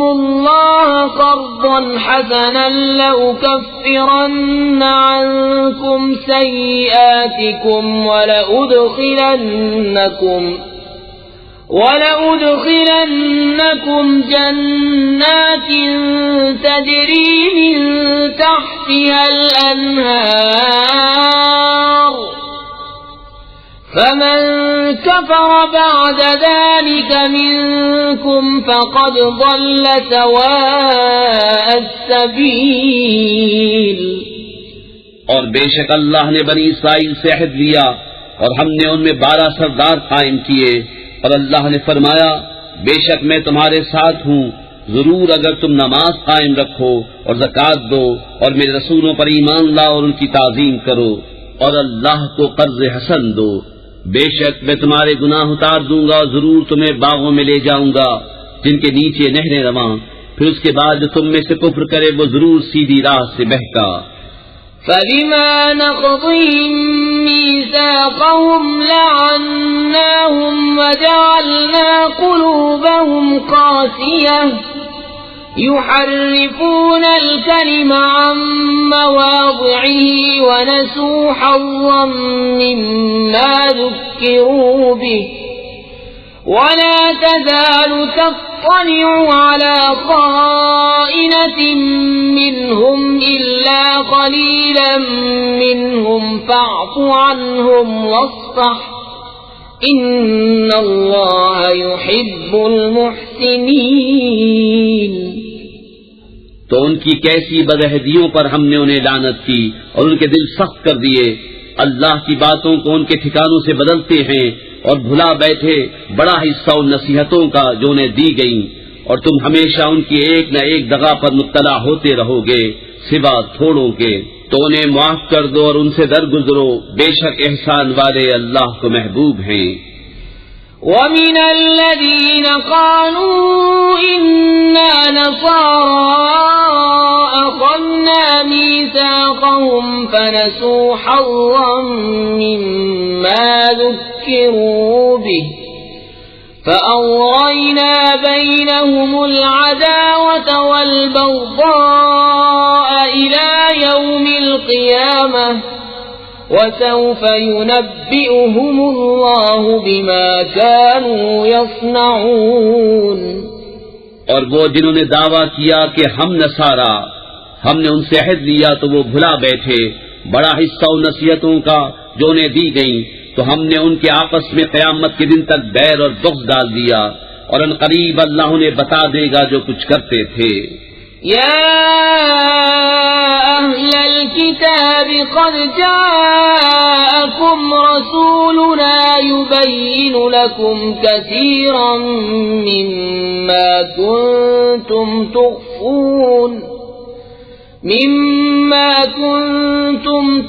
Speaker 1: اللَّهَ قَرْضًا حَسَنًا لَأُكَفِّرَنَّ عَنْكُمْ سَيِّئَاتِكُمْ وَلَأُدْخِلَنَّكُمْ جَنَّاتٍ تَجْرِي مِنْ تَحْتِهَا الْأَنْهَارُ فَمَنْ كَفَرَ بَعْدَ ذَلِكَ مِنْكُمْ فَقَدْ ضَلَّ سَوَاءَ السَّبِيلِ۔
Speaker 2: اور بے شک اللہ نے بنی اسرائیل سے عہد لیا اور ہم نے ان میں 12 سردار قائم کیے، اور اللہ نے فرمایا بے شک میں تمہارے ساتھ ہوں، ضرور اگر تم نماز قائم رکھو اور زکوٰۃ دو اور میرے رسولوں پر ایمان لاؤ اور ان کی تعظیم کرو اور اللہ کو قرض حسن دو، بے شک میں تمہارے گناہ اتار دوں گا اور ضرور تمہیں باغوں میں لے جاؤں گا جن کے نیچے نہریں رواں، پھر اس کے بعد جو تم میں سے کفر کرے وہ ضرور سیدھی راہ سے بہکا۔
Speaker 1: فَبِمَا نَقْضِهِمْ مِيثَاقَهُمْ لَعَنَّاهُمْ وَجَعَلْنَا قُلُوبَهُمْ قَاسِيَةً يُحَرِّفُونَ الْكَلِمَ عَن مَّوَاضِعِهِ وَنَسُوا حَظًّا مِّمَّا ذُكِّرُوا بِهِ وَلَا تَزَالُ تَطَّلِعُ عَلَى خَائِنَةٍ مِّنْهُمْ إِلَّا قَلِيلًا مِّنْهُمْ فَاعْفُ عَنْهُمْ وَاصْفَحْ إِنَّ اللَّهَ يُحِبُّ الْمُحْسِنِينَ۔
Speaker 2: تو ان کی کیسی بدعہدیوں پر ہم نے انہیں لعنت کی اور ان کے دل سخت کر دیے، اللہ کی باتوں کو ان کے ٹھکانوں سے بدلتے ہیں اور بھلا بیٹھے بڑا حصہ ان نصیحتوں کا جو انہیں دی گئیں، اور تم ہمیشہ ان کی ایک نہ ایک دغا پر مطلع ہوتے رہو گے سوا تھوڑوں کے، تو انہیں معاف کر دو اور ان سے درگزرو، بے شک احسان والے اللہ کو محبوب ہیں۔
Speaker 1: وَمِنَ الَّذِينَ قَالُوا إِنَّا نَصَارَىٰ وأخذنا ميثاقهم فنسوا حظا مما ذكروا به فأغرينا بينهم العداوة والبغضاء إلى يوم القيامة وسوف ينبئهم الله بما كانوا يصنعون۔
Speaker 2: اور وہ جنہوں نے دعویٰ کیا کہ ہم نصارا، ہم نے ان سے عہد لیا تو وہ بھلا بیٹھے بڑا حصہ ان نصیحتوں کا جو انہیں دی گئیں، تو ہم نے ان کے آپس میں قیامت کے دن تک بیر اور بغض ڈال دیا، اور ان قریب اللہ انہیں بتا دے گا جو کچھ کرتے تھے۔
Speaker 1: يا أهل الكتاب قد جاءكم رسولنا يبين لكم كثيرا مما كنتم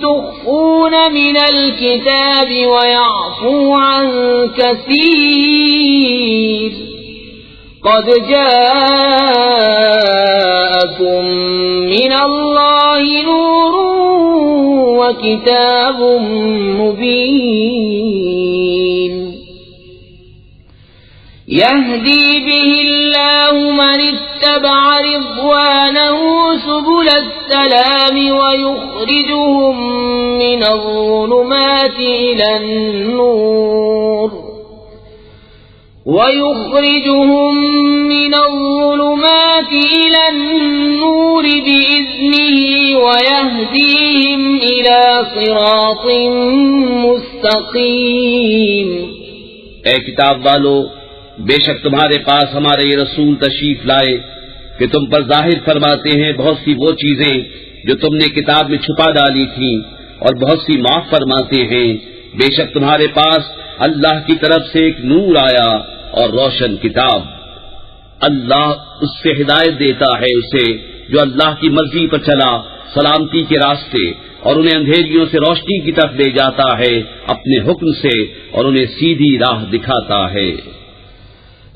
Speaker 1: تخفون من الكتاب ويعفو عن كثير قد جاءكم من الله نور وكتاب مبين يهدي به الله من اتبع رضوانه سبل السلام ويخرجهم من الظلمات إلى النور بإذنه ويهديهم إلى صراط مستقيم۔
Speaker 2: اے کتاب والو، بے شک تمہارے پاس ہمارے یہ رسول تشریف لائے کہ تم پر ظاہر فرماتے ہیں بہت سی وہ چیزیں جو تم نے کتاب میں چھپا ڈالی تھیں، اور بہت سی معاف فرماتے ہیں۔ بے شک تمہارے پاس اللہ کی طرف سے ایک نور آیا اور روشن کتاب۔ اللہ اس سے ہدایت دیتا ہے اسے جو اللہ کی مرضی پر چلا سلامتی کے راستے، اور انہیں اندھیریوں سے روشنی کی طرف لے جاتا ہے اپنے حکم سے، اور انہیں سیدھی راہ دکھاتا ہے۔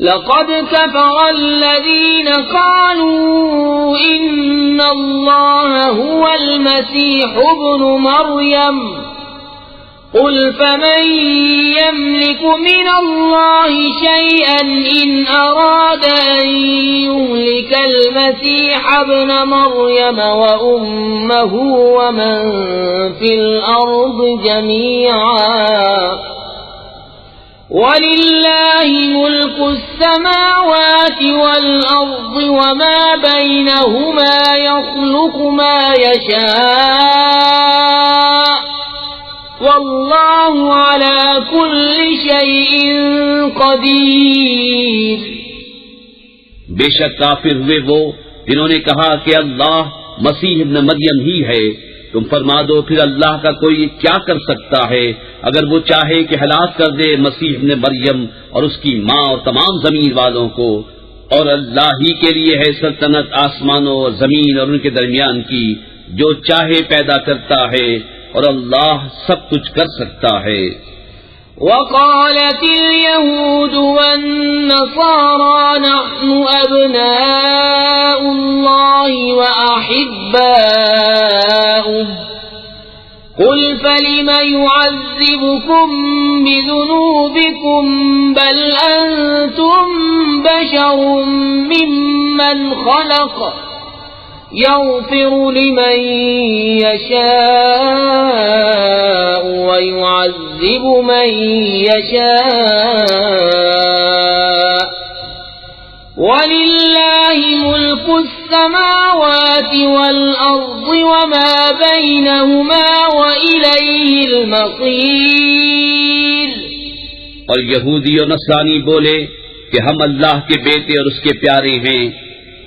Speaker 1: لقد كفر الذين قالوا إن الله هو المسيح ابن مريم قل فمن يملك من الله شيئا إن أراد أن يهلك المسيح ابن مريم وأمه ومن في الأرض جميعا وَلِلَّهِ مُلْكُ السَّمَاوَاتِ وَالْأَرْضِ وَمَا بَيْنَهُمَا يَخْلُقُ مَا يَشَاءُ وَاللَّهُ عَلَى كُلِّ شَيْءٍ قَدِيرٌ۔
Speaker 2: بے شک کافر ہوئے وہ جنہوں نے کہا کہ اللہ مسیح ابن مریم ہی ہے۔ تم فرما دو پھر اللہ کا کوئی کیا کر سکتا ہے اگر وہ چاہے کہ ہلاک کر دے مسیح ابن مریم اور اس کی ماں اور تمام زمین والوں کو، اور اللہ ہی کے لیے ہے سلطنت آسمانوں اور زمین اور ان کے درمیان کی، جو چاہے پیدا کرتا ہے، اور اللہ سب کچھ کر سکتا ہے۔
Speaker 1: وقالت اليهود والنصارى نحن أبناء الله وأحباؤه قل فلم يعذبكم بذنوبكم بل أنتم بشر ممن خلق يغفر لمن يشاء ويعذب من يشاء ولله ملك السماوات والأرض وما بينهما وإليه المصير۔
Speaker 2: اور یہودی اور نصرانی بولے کہ ہم اللہ کے بیٹے اور اس کے پیارے ہیں۔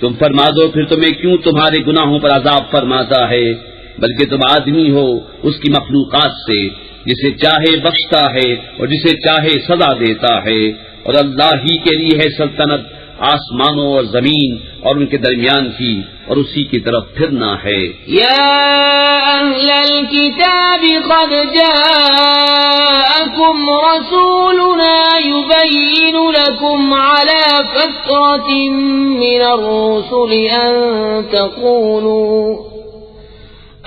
Speaker 2: تم فرما دو پھر تمہیں کیوں تمہارے گناہوں پر عذاب فرماتا ہے، بلکہ تم آدمی ہو اس کی مخلوقات سے، جسے چاہے بخشتا ہے اور جسے چاہے سزا دیتا ہے، اور اللہ ہی کے لیے ہے سلطنت آسمانوں اور زمین اور ان کے درمیان کی، اور اسی کی طرف پھرنا ہے۔
Speaker 1: یا اہل الکتاب قد جاءکم رسولنا یبین لکم علی فترة من الرسل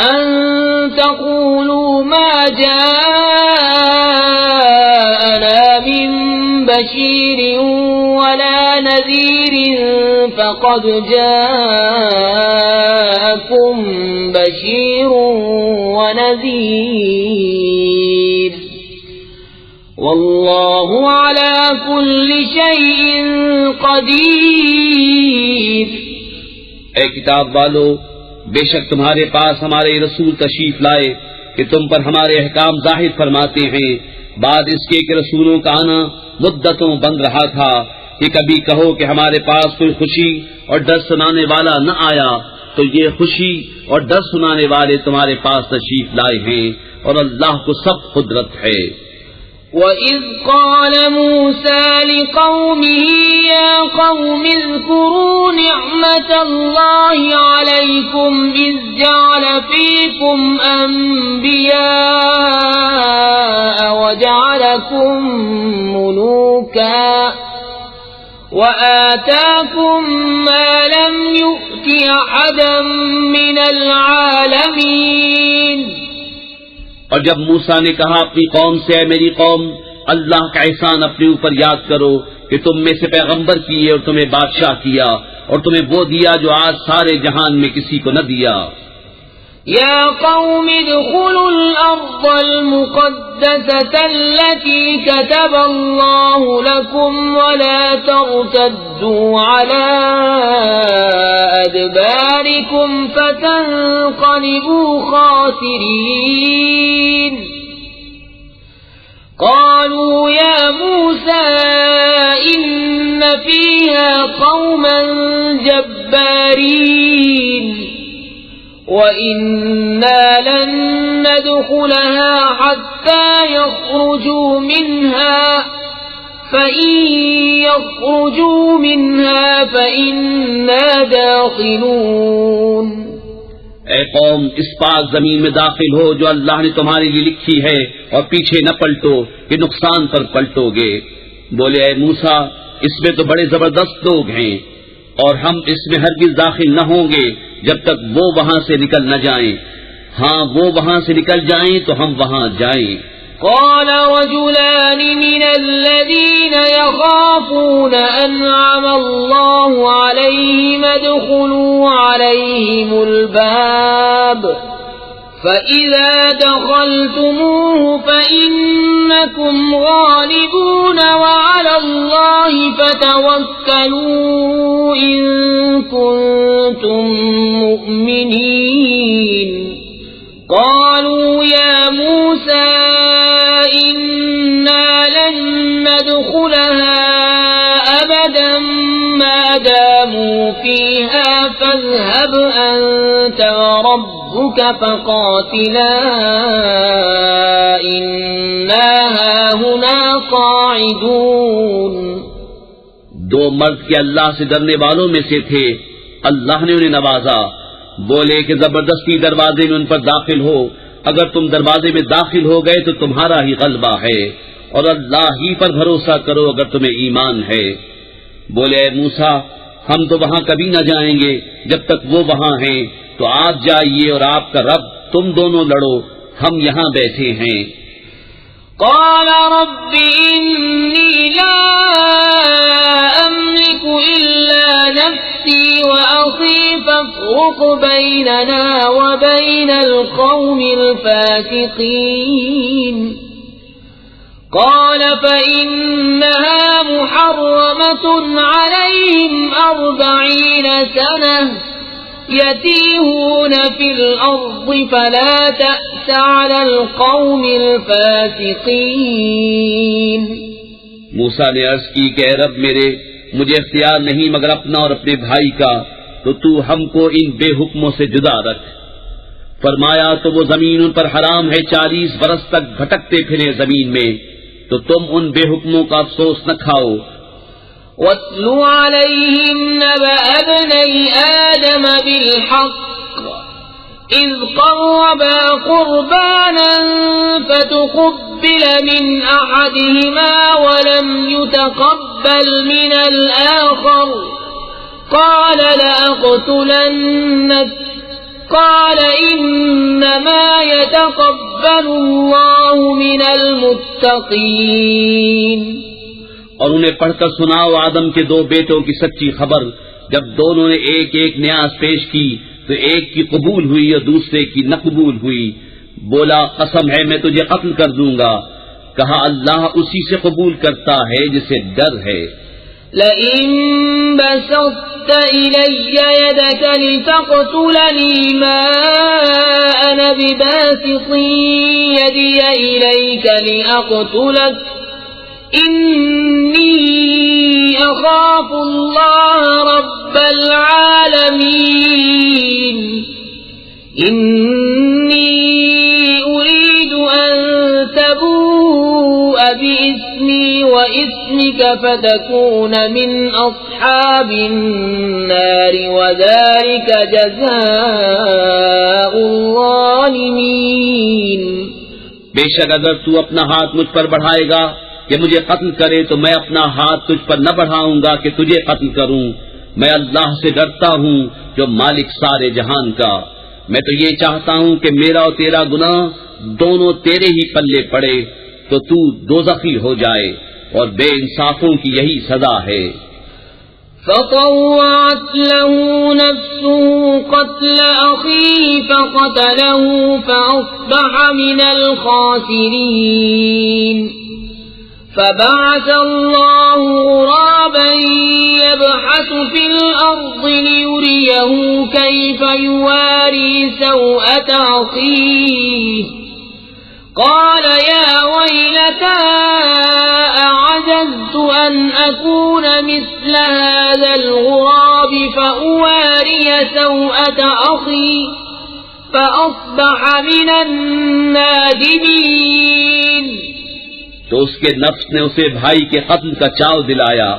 Speaker 1: أن تقولوا ما جاءنا من بشير ولا نذير فقد جاءكم بشير ونذير والله على كل شيء قدير۔
Speaker 2: اے کتاب والو، بے شک تمہارے پاس ہمارے رسول تشریف لائے کہ تم پر ہمارے احکام ظاہر فرماتے ہیں، بعد اس کے کہ رسولوں کا آنا مدتوں بند رہا تھا کہ کبھی کہو کہ ہمارے پاس کوئی خوشی اور ڈر سنانے والا نہ آیا، تو یہ خوشی اور ڈر سنانے والے تمہارے پاس تشریف لائے ہیں، اور اللہ کو سب قدرت ہے۔
Speaker 1: وَإِذْ قَالَ مُوسَى لِقَوْمِهِ يَا قَوْمِ اذْكُرُوا نِعْمَةَ اللَّهِ عَلَيْكُمْ إِذْ جَعَلَ فِيكُمْ أَنْبِيَاءَ وَجَعَلَكُمْ مُلُوكًا وَآتَاكُمْ مَا لَمْ يُؤْتِ أَحَدًا مِنَ الْعَالَمِينَ۔
Speaker 2: اور جب موسیٰ نے کہا اپنی قوم سے، اے میری قوم، اللہ کا احسان اپنے اوپر یاد کرو کہ تم میں سے پیغمبر کیے اور تمہیں بادشاہ کیا اور تمہیں وہ دیا جو آج سارے جہان میں کسی کو نہ دیا۔
Speaker 1: یا قوم ادخلوا الارض المقدسة التي كتب الله لكم ولا ترتدوا على ادباركم فتنقلبوا خاسرين۔ قالوا يا موسى إن فيها قوما جبارين وَإِنَّا لَن نَّدْخُلَهَا حَتَّى يَخْرُجُوا مِنْهَا فَإِن يَخْرُجُوا مِنْهَا فَإِنَّا دَاخِلُونَ۔
Speaker 2: اے قوم، اس پاک زمین میں داخل ہو جو اللہ نے تمہارے لیے لکھی ہے، اور پیچھے نہ پلٹو کہ نقصان پر پلٹو گے۔ بولے اے موسیٰ، اس میں تو بڑے زبردست لوگ ہیں، اور ہم اس میں ہرگز داخل نہ ہوں گے جب تک وہ وہاں سے نکل نہ جائیں۔ ہاں، وہ وہاں سے نکل جائیں تو ہم وہاں جائیں۔
Speaker 1: قال رجلان من الذين يخافون أنعم الله عليهم ادخلوا عليهم الباب فإذا دخلتموه فإنكم غالبون وعلى الله فتوكلوا إن كنتم مؤمنين۔ قالوا يا موسى إنا لن ندخلها أبدا ما داموا فيها فاذهب أنت وربك فقاتلا إنا هاهنا قاعدون۔
Speaker 2: دو مرد کے اللہ سے ڈرنے والوں میں سے تھے، اللہ نے انہیں نوازا۔ بولے کہ زبردستی دروازے میں ان پر داخل ہو، اگر تم دروازے میں داخل ہو گئے تو تمہارا ہی غلبہ ہے، اور اللہ ہی پر بھروسہ کرو اگر تمہیں ایمان ہے۔ بولے اے موسیٰ، ہم تو وہاں کبھی نہ جائیں گے جب تک وہ وہاں ہیں، تو آپ جائیے اور آپ کا رب، تم دونوں لڑو، ہم یہاں بیٹھے ہیں۔
Speaker 1: قال رب إني لا أملك إلا نفسي وأخي فافرق بيننا وبين القوم الفاسقين۔ قال فإنها محرمة عليهم 40 سنة يتيهون في الأرض فلا تأس على القوم الفاسقين۔
Speaker 2: موسیٰ نے عرض کی کہ اے رب میرے، مجھے اختیار نہیں مگر اپنا اور اپنے بھائی کا، تو تو ہم کو ان بے حکموں سے جدا رکھ۔ فرمایا تو وہ زمین ان پر حرام ہے، 40 برس تک بھٹکتے پھرے زمین میں، تو تم ان بے حکموں کا افسوس نہ کھاؤ۔
Speaker 1: واتل عليهم نبأ ابني آدم بالحق إذ قربا قربانا فتقبل من أحدهما ولم يتقبل من الآخر قال لأقتلنك قال إنما يتقبل الله من المتقين.
Speaker 2: اور انہیں پڑھ کر سناؤ آدم کے دو بیٹوں کی سچی خبر. جب دونوں نے ایک ایک نیاز پیش کی تو ایک کی قبول ہوئی اور دوسرے کی نہ قبول ہوئی. بولا قسم ہے میں تجھے قتل کر دوں گا. کہا اللہ اسی سے قبول کرتا ہے جسے ڈر ہے.
Speaker 1: لئن بسطت إلي يدك لتقتلني ما أنا بباسط يدي إليك لأقتلك إني أخاف الله رب العالمين. إني أريد أن تبوء بإسمي وإسمك فتكون من أصحاب النار وذلك جزاء الظالمين.
Speaker 2: بے شک اگر تو اپنا ہاتھ مجھ پر بڑھائے گا کہ مجھے قتل کرے تو میں اپنا ہاتھ تجھ پر نہ بڑھاؤں گا کہ تجھے قتل کروں. میں اللہ سے ڈرتا ہوں جو مالک سارے جہان کا. میں تو یہ چاہتا ہوں کہ میرا اور تیرا گناہ دونوں تیرے ہی پلے پڑے تو تو دوزخی ہو جائے اور بے انصافوں کی یہی سزا ہے.
Speaker 1: فطوعت له نفسه قتل أخيه فقتله فأصبح من الخاسرين. فبعث الله غرابا يبحث في الأرض ليريه كيف يواري سوءة أخيه قال يا ويلتى أعجزت أن أكون مثل هذا الغراب فأواري سوءة أخي فأصبح من النادمين.
Speaker 2: تو اس کے نفس نے اسے بھائی کے قتل کا چاو دلایا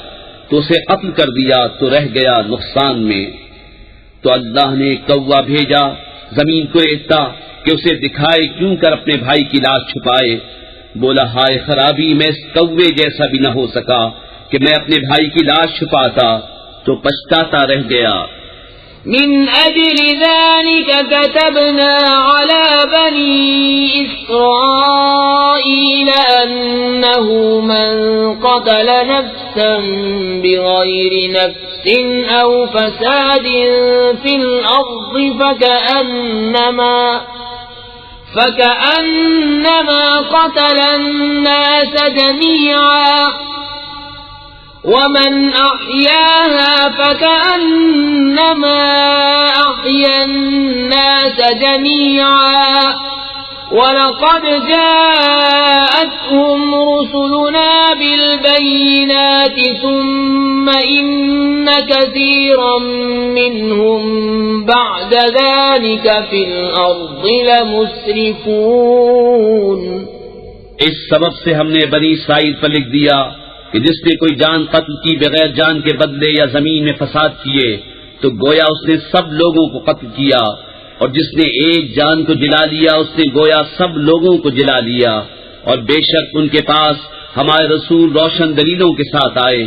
Speaker 2: تو اسے قتل کر دیا تو رہ گیا نقصان میں. تو اللہ نے کوا بھیجا زمین کو ریتتا کہ اسے دکھائے کیوں کر اپنے بھائی کی لاش چھپائے. بولا ہائے خرابی میں اس کوے جیسا بھی نہ ہو سکا کہ میں اپنے بھائی کی لاش چھپاتا تو پچھتاتا رہ گیا.
Speaker 1: من أجل ذلك كتبنا على بني إسرائيل أنه من قتل نفسا بغير نفس أو فساد في الأرض فكأنما قتل الناس جميعا ومن أحياها فكأنما أحيا الناس جميعا وَلَقَدْ جَاءَتْهُمْ رُسُلُنَا بِالْبَيِّنَاتِ ثُمَّ إِنَّ كَثِيرًا مِّنْهُمْ بَعْدَ ذَلِكَ فِي الْأَرْضِ لَمُسْرِفُونَ.
Speaker 2: اس سبب سے ہم نے بنی اسرائیل پر لکھ دیا کہ جس نے کوئی جان قتل کی بغیر جان کے بدلے یا زمین میں فساد کیے تو گویا اس نے سب لوگوں کو قتل کیا، اور جس نے ایک جان کو جلا لیا اس نے گویا سب لوگوں کو جلا لیا. اور بے شک ان کے پاس ہمارے رسول روشن دلیلوں کے ساتھ آئے،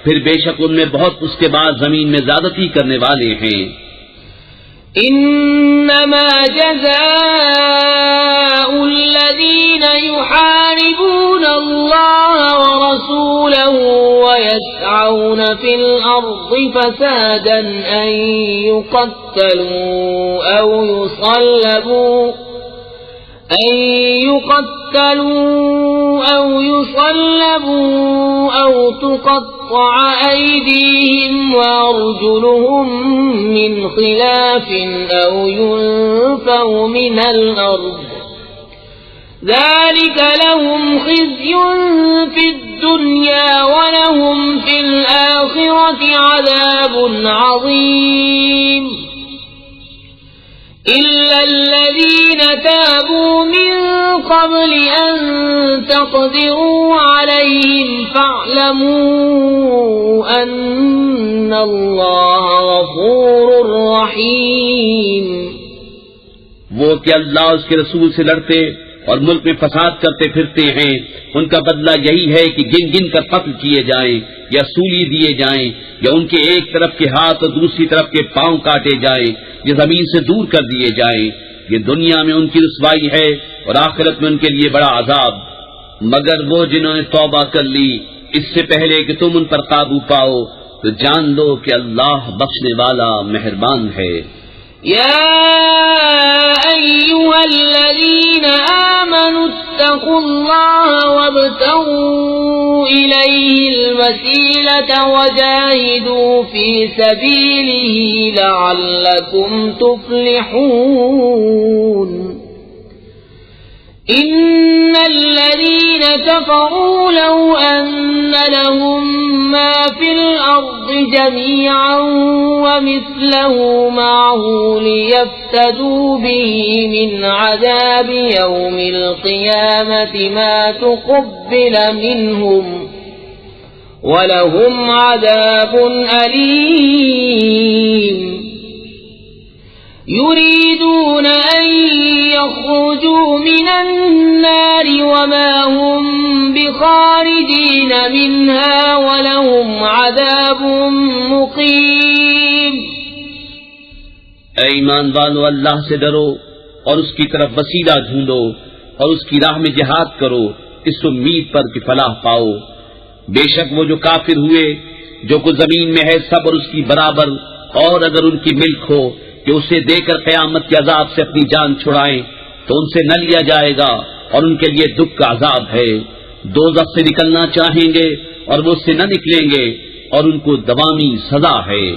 Speaker 2: پھر بے شک ان میں بہت اس کے بعد زمین میں زیادتی کرنے والے ہیں.
Speaker 1: انما جزاء الذين يحاربون الله ورسوله ويسعون في الأرض فسادا أن يقتلوا أو يصلبوا أو تقطع أيديهم وأرجلهم من خلاف أو ينفوا من الأرض ذلك لهم خزي في الدنيا ولهم في الآخرة عذاب عظيم. إلا الذين تابوا من قبل أن تقدروا عليهم فاعلموا أن الله غفور رحيم۔
Speaker 2: وہ کہ اللہ اس کے رسول سے لڑتے اور ملک میں فساد کرتے پھرتے ہیں، ان کا بدلہ یہی ہے کہ گن گن کر قتل کیے جائیں یا سولی دیے جائیں، یا ان کے ایک طرف کے ہاتھ اور دوسری طرف کے پاؤں کاٹے جائیں یا زمین سے دور کر دیے جائیں۔ یہ دنیا میں ان کی رسوائی ہے اور آخرت میں ان کے لیے بڑا عذاب۔ مگر وہ جنہوں نے توبہ کر لی اس سے پہلے کہ تم ان پر قابو پاؤ تو جان لو کہ اللہ بخشنے والا مہربان ہے۔
Speaker 1: يا أيها الذين آمنوا اتقوا الله وابتغوا إليه الوسيلة وجاهدوا في سبيله لعلكم تفلحون إن الذين كفروا لو أن لهم ما في الأرض جميعا ومثله معه ليفتدوا به من عذاب يوم القيامة ما تقبل منهم ولهم عذاب أليم يريدون أن يخرجوا من النار وما هم بخارجين منها ولهم عذاب مقيم۔
Speaker 2: اے ایمان والو، اللہ سے ڈرو اور اس کی طرف وسیلہ ڈھونڈو اور اس کی راہ میں جہاد کرو اس امید پر کہ فلاح پاؤ۔ بے شک وہ جو کافر ہوئے جو کچھ زمین میں ہے سب اور اس کی برابر، اور اگر ان کی ملک ہو کہ اسے دے کر قیامت کے عذاب سے اپنی جان چھڑائیں تو ان سے نہ لیا جائے گا اور ان کے لیے دکھ کا عذاب ہے۔ دوزخ سے نکلنا چاہیں گے اور وہ اس سے نہ نکلیں گے اور ان کو دوامی سزا ہے۔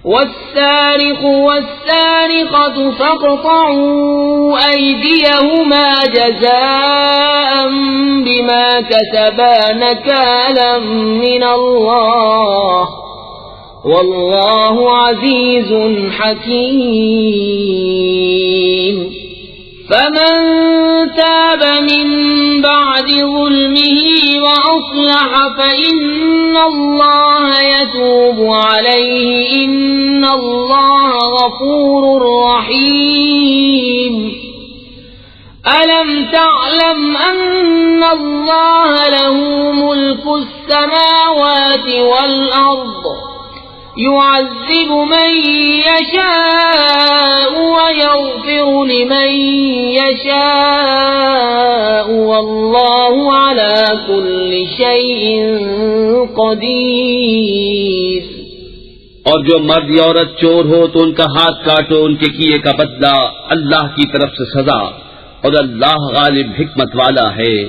Speaker 1: والسارق والسارقة فاقطعوا أيديهما جزاء بما كسبا نكالا من الله والله عزيز حكيم۔ فمن تاب من بعد ظلمه وأصلح فإن الله يتوب عليه إن الله غفور رحيم۔ ألم تعلم أن الله له ملك السماوات والأرض يعذب من يشاء ويغفر لمن يشاء والله على كل شيء قدير۔
Speaker 2: اور جو مرد یا عورت چور ہو تو ان کا ہاتھ کاٹو، ان کے کیے کا بدلہ اللہ کی طرف سے سزا، اور اللہ غالب حکمت والا ہے۔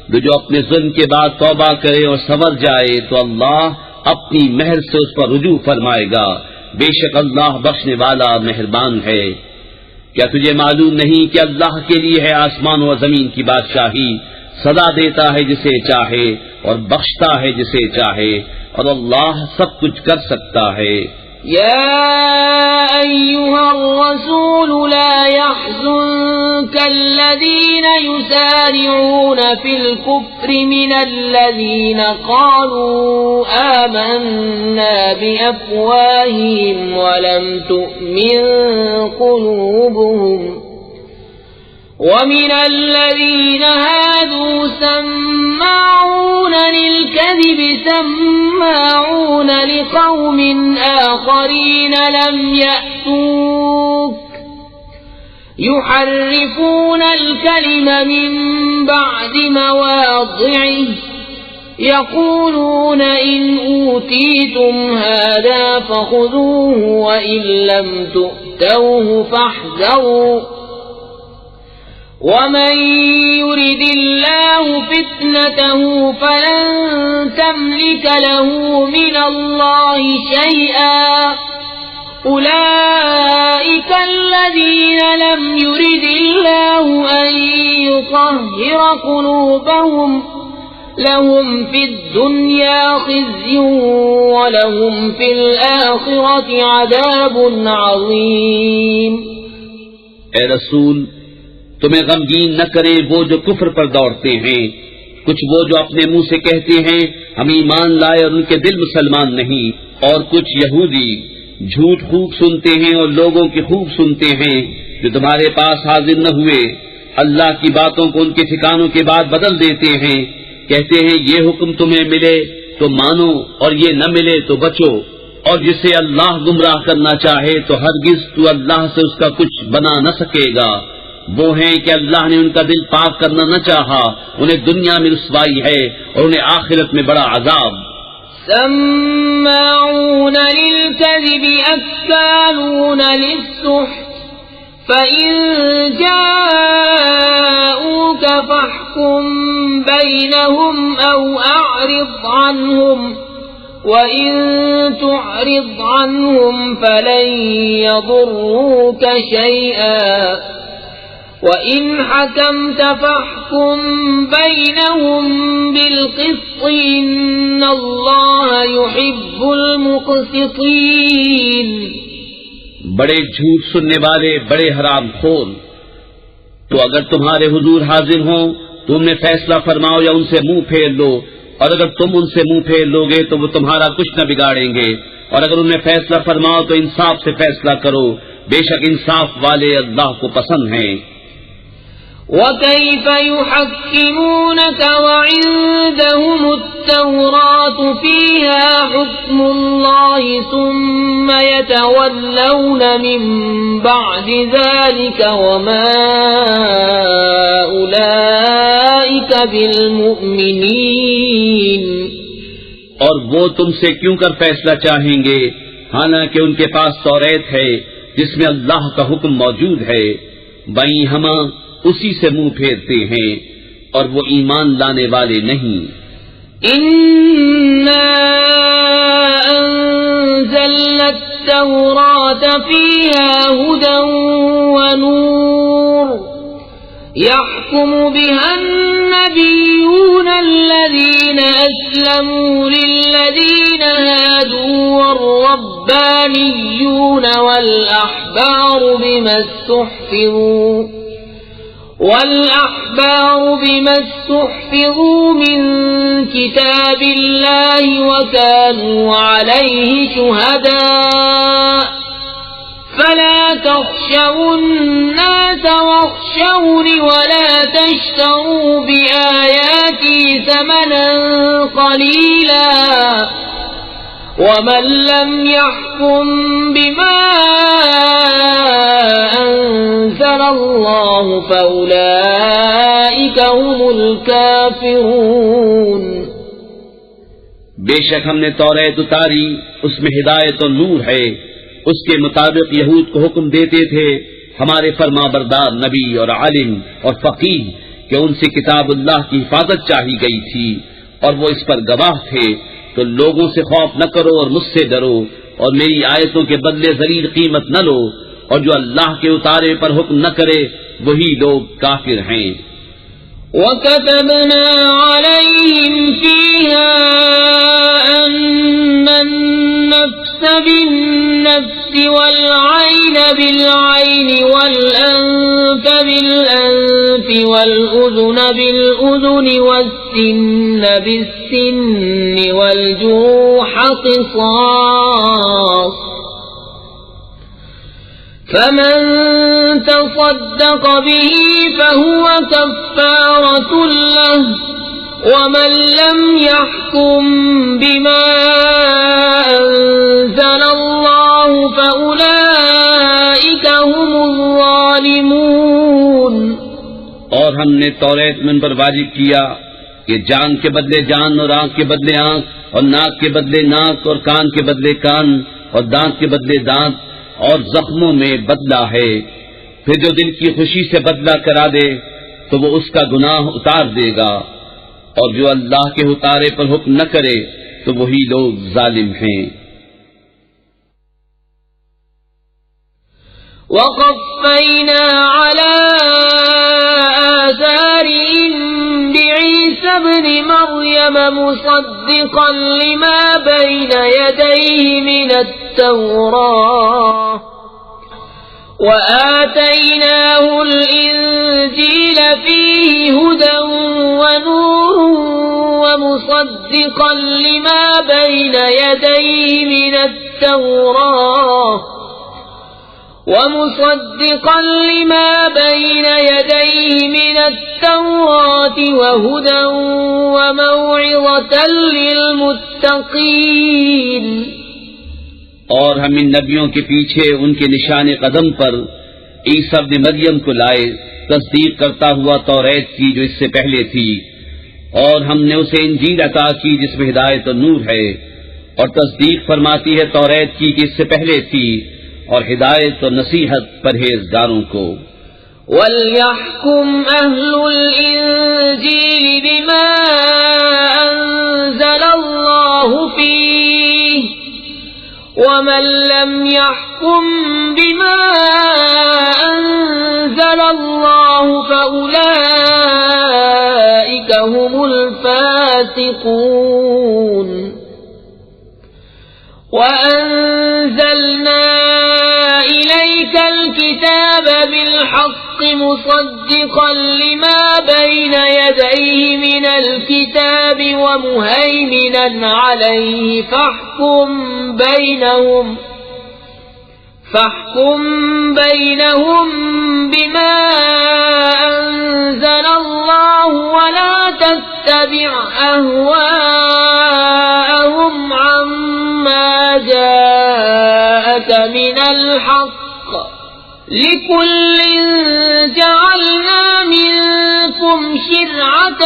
Speaker 2: جو اپنے ظلم کے بعد توبہ کرے اور سنور جائے تو اللہ اپنی مہر سے اس پر رجوع فرمائے گا، بے شک اللہ بخشنے والا مہربان ہے۔ کیا تجھے معلوم نہیں کہ اللہ کے لیے ہے آسمان و زمین کی بادشاہی، سزا دیتا ہے جسے چاہے اور بخشتا ہے جسے چاہے، اور اللہ سب کچھ کر سکتا ہے۔
Speaker 1: يا أيها الرسول لا يحزنك الذين يسارعون في الكفر من الذين قالوا آمنا بأفواههم ولم تؤمن قلوبهم ومن الذين هادوا سماعون للكذب سماعون لقوم آخرين لم يأتوك يحرفون الكلم من بعد مواضعه يقولون إن أوتيتم هذا فخذوه وإن لم تؤتوه فاحذروا ومن يرد الله فتنته فلن تملك له من الله شيئا أولئك الذين لم يرد الله أن يطهر قلوبهم لهم في الدنيا خزي ولهم في الآخرة عذاب عظيم۔
Speaker 2: اے رسول، تمہیں غمگین نہ کرے وہ جو کفر پر دوڑتے ہیں، کچھ وہ جو اپنے منہ سے کہتے ہیں ہم ایمان لائے اور ان کے دل مسلمان نہیں، اور کچھ یہودی جھوٹ خوب سنتے ہیں اور لوگوں کی خوب سنتے ہیں جو تمہارے پاس حاضر نہ ہوئے، اللہ کی باتوں کو ان کے ٹھکانوں کے بعد بدل دیتے ہیں، کہتے ہیں یہ حکم تمہیں ملے تو مانو اور یہ نہ ملے تو بچو، اور جسے اللہ گمراہ کرنا چاہے تو ہرگز تو اللہ سے اس کا کچھ بنا نہ سکے گا۔ وہ ہیں کہ اللہ نے ان کا دل پاک کرنا نہ چاہا، انہیں دنیا میں رسوائی ہے اور انہیں آخرت میں بڑا عذاب۔
Speaker 1: سماعون للكذب أكالون للسحت فإن جاءوك فاحكم بينهم أو أعرض عنهم وَإِن تُعْرِضْ عَنْهُمْ فَلَن يَضُرُّوكَ شَيْئًا وَإِنْ حَكَمْتَ فَاحْكُم بَيْنَهُم بِالْقِسْطِ إِنَّ اللَّهَ يُحِبُّ الْمُقْسِطِينَ۔
Speaker 2: بڑے جھوٹ سننے والے، بڑے حرام خور، تو اگر تمہارے حضور حاضر ہوں تو انہیں فیصلہ فرماؤ یا ان سے منہ پھیر لو، اور اگر تم ان سے منہ پھیر لو گے تو وہ تمہارا کچھ نہ بگاڑیں گے، اور اگر انہیں فیصلہ فرماؤ تو انصاف سے فیصلہ کرو، بے شک انصاف والے اللہ کو پسند ہیں۔
Speaker 1: وَكَيْفَ يُحَكِّمُونَكَ وَعِندَهُمُ التَّوْرَاةُ فِيهَا حُكْمُ اللَّهِ ثُمَّ يَتَوَلَّوْنَ مِن بَعْدِ ذَلِكَ وَمَا أُولَئِكَ بِالْمُؤْمِنِينَ۔
Speaker 2: اور وہ تم سے کیوں کر فیصلہ چاہیں گے حالانکہ ان کے پاس توریت ہے جس میں اللہ کا حکم موجود ہے، وہیں ہم اسی سے منہ پھیرتے ہیں اور وہ ایمان لانے والے نہیں۔
Speaker 1: إِنَّا أَنزَلْنَا التَّوْرَاةَ فِيهَا هُدًى وَنُورٌ يَحْكُمُ بِهَا النَّبِيُّونَ الَّذِينَ أَسْلَمُوا لِلَّذِينَ هَادُوا وَالرَّبَّانِيُّونَ وَالْأَحْبَارُ بما استحفظوا من كتاب الله وكانوا عليه شهداء فلا تخشوا الناس واخشوني ولا تشتروا بآياتي ثمنا قليلا ومن لم يحكم بما أنزل الله فأولئك هم الكافرون۔
Speaker 2: بے شک ہم نے توریت اتاری، اس میں ہدایت و نور ہے، اس کے مطابق یہود کو حکم دیتے تھے ہمارے فرما بردار نبی اور عالم اور فقیہ کہ ان سے کتاب اللہ کی حفاظت چاہی گئی تھی اور وہ اس پر گواہ تھے، تو لوگوں سے خوف نہ کرو اور مجھ سے ڈرو اور میری آیتوں کے بدلے ذلیل قیمت نہ لو، اور جو اللہ کے اتارے پر حکم نہ کرے وہی لوگ کافر ہیں۔
Speaker 1: وَكَتَبْنَا عَلَيْهِمْ فِيهَا أَنَّ النَّفْسَ بِالنَّفْسِ وَالْعَيْنَ بِالْعَيْنِ وَالْأَنفَ بِالْأَنفِ وَالْأُذُنَ بِالْأُذُنِ وَالسِّنَّ بِالسِّنِّ وَالْجُرُوحَ قِصَاصٌ فمن تصدق به فهو كفارة له ومن لم يحكم بما أنزل الله فأولئك هم الظالمون۔
Speaker 2: اور ہم نے توریت من پر واجب کیا کہ جان کے بدلے جان اور آنکھ کے بدلے آنکھ اور ناک کے بدلے ناک اور کان کے بدلے کان اور دانت کے بدلے دانت اور زخموں میں بدلہ ہے، پھر جو دل کی خوشی سے بدلہ کرا دے تو وہ اس کا گناہ اتار دے گا، اور جو اللہ کے اتارے پر حکم نہ کرے تو وہی لوگ ظالم ہیں۔
Speaker 1: وَقَفَّيْنَا عَلَى آثَارِهِم بِعِيسَى ابْنِ مَرْيَمَ مُصَدِّقًا لِمَا بَيْنَ يَدَيْهِ مِنَ التَّوْرَاةِ وَآتَيْنَاهُ الْإِنجِيلَ ومصدقا لما بين يديه من التوراة وهدى وموعظة للمتقين.
Speaker 2: اور ہم ان نبیوں کے پیچھے ان کے نشان قدم پر عیسیٰ ابن مریم کو لائے، تصدیق کرتا ہوا توریت کی جو اس سے پہلے تھی، اور ہم نے اسے انجیل عطا کی جس میں ہدایت و نور ہے، اور تصدیق فرماتی ہے توریت کی کہ اس سے پہلے تھی، اور ہدایت و نصیحت پرہیزگاروں کو.
Speaker 1: وَلْيَحْكُمْ أَهْلُ الْإِنجِيلِ بِمَا أَنزَلَ اللَّهُ فِيهِ وَمَن لَّمْ يَحْكُم بِمَا أَنزَلَ اللَّهُ فَأُولَٰئِكَ هُمُ الْفَاسِقُونَ. وَأَنزَلْنَا إِلَيْكَ الْكِتَابَ بِالْحَقِّ مُصَدِّقًا لِمَا بَيْنَ يَدَيْهِ مِنَ الْكِتَابِ وَمُهَيْمِنًا عَلَيْهِ فَاحْكُم بَيْنَهُم بِمَا أَنزَلَ اللَّهُ وَلَا تَتَّبِعْ أَهْوَاءَهُمْ عَمَّا جَاءَكَ مِنَ الْحَقِّ ۚ لِكُلٍّ جَعَلْنَا مِنكُمْ شِرْعَةً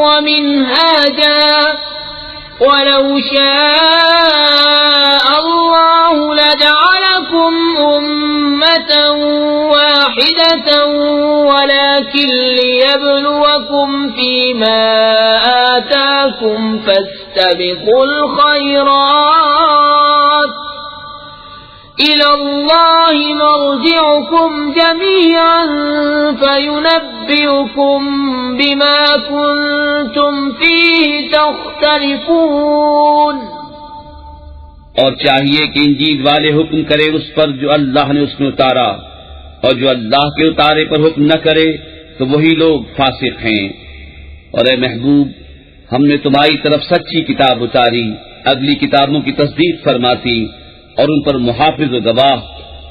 Speaker 1: وَمِنْهَاجًا ۚ وَلَوْ شَاءَ اللَّهُ لَجَعَلَكُمْ أُمَّةً وَاحِدَةً وَلَٰكِن لِّيَبْلُوَكُمْ فِيمَا آتَاكُمْ فَاسْتَبِقُوا الْخَيْرَاتِ ۚ إِلَى اللَّهِ مَرْجِعُكُمْ جَمِيعًا فَيُنَبِّئُكُم بِمَا كُنتُمْ فِيهِ تَخْتَلِفُونَ.
Speaker 2: اور چاہیے کہ انجیل والے حکم کرے اس پر جو اللہ نے اس میں اتارا، اور جو اللہ کے اتارے پر حکم نہ کرے تو وہی لوگ فاسق ہیں. اور اے محبوب، ہم نے تمہاری طرف سچی کتاب اتاری، اگلی کتابوں کی تصدیق فرماتی اور ان پر محافظ و گواہ،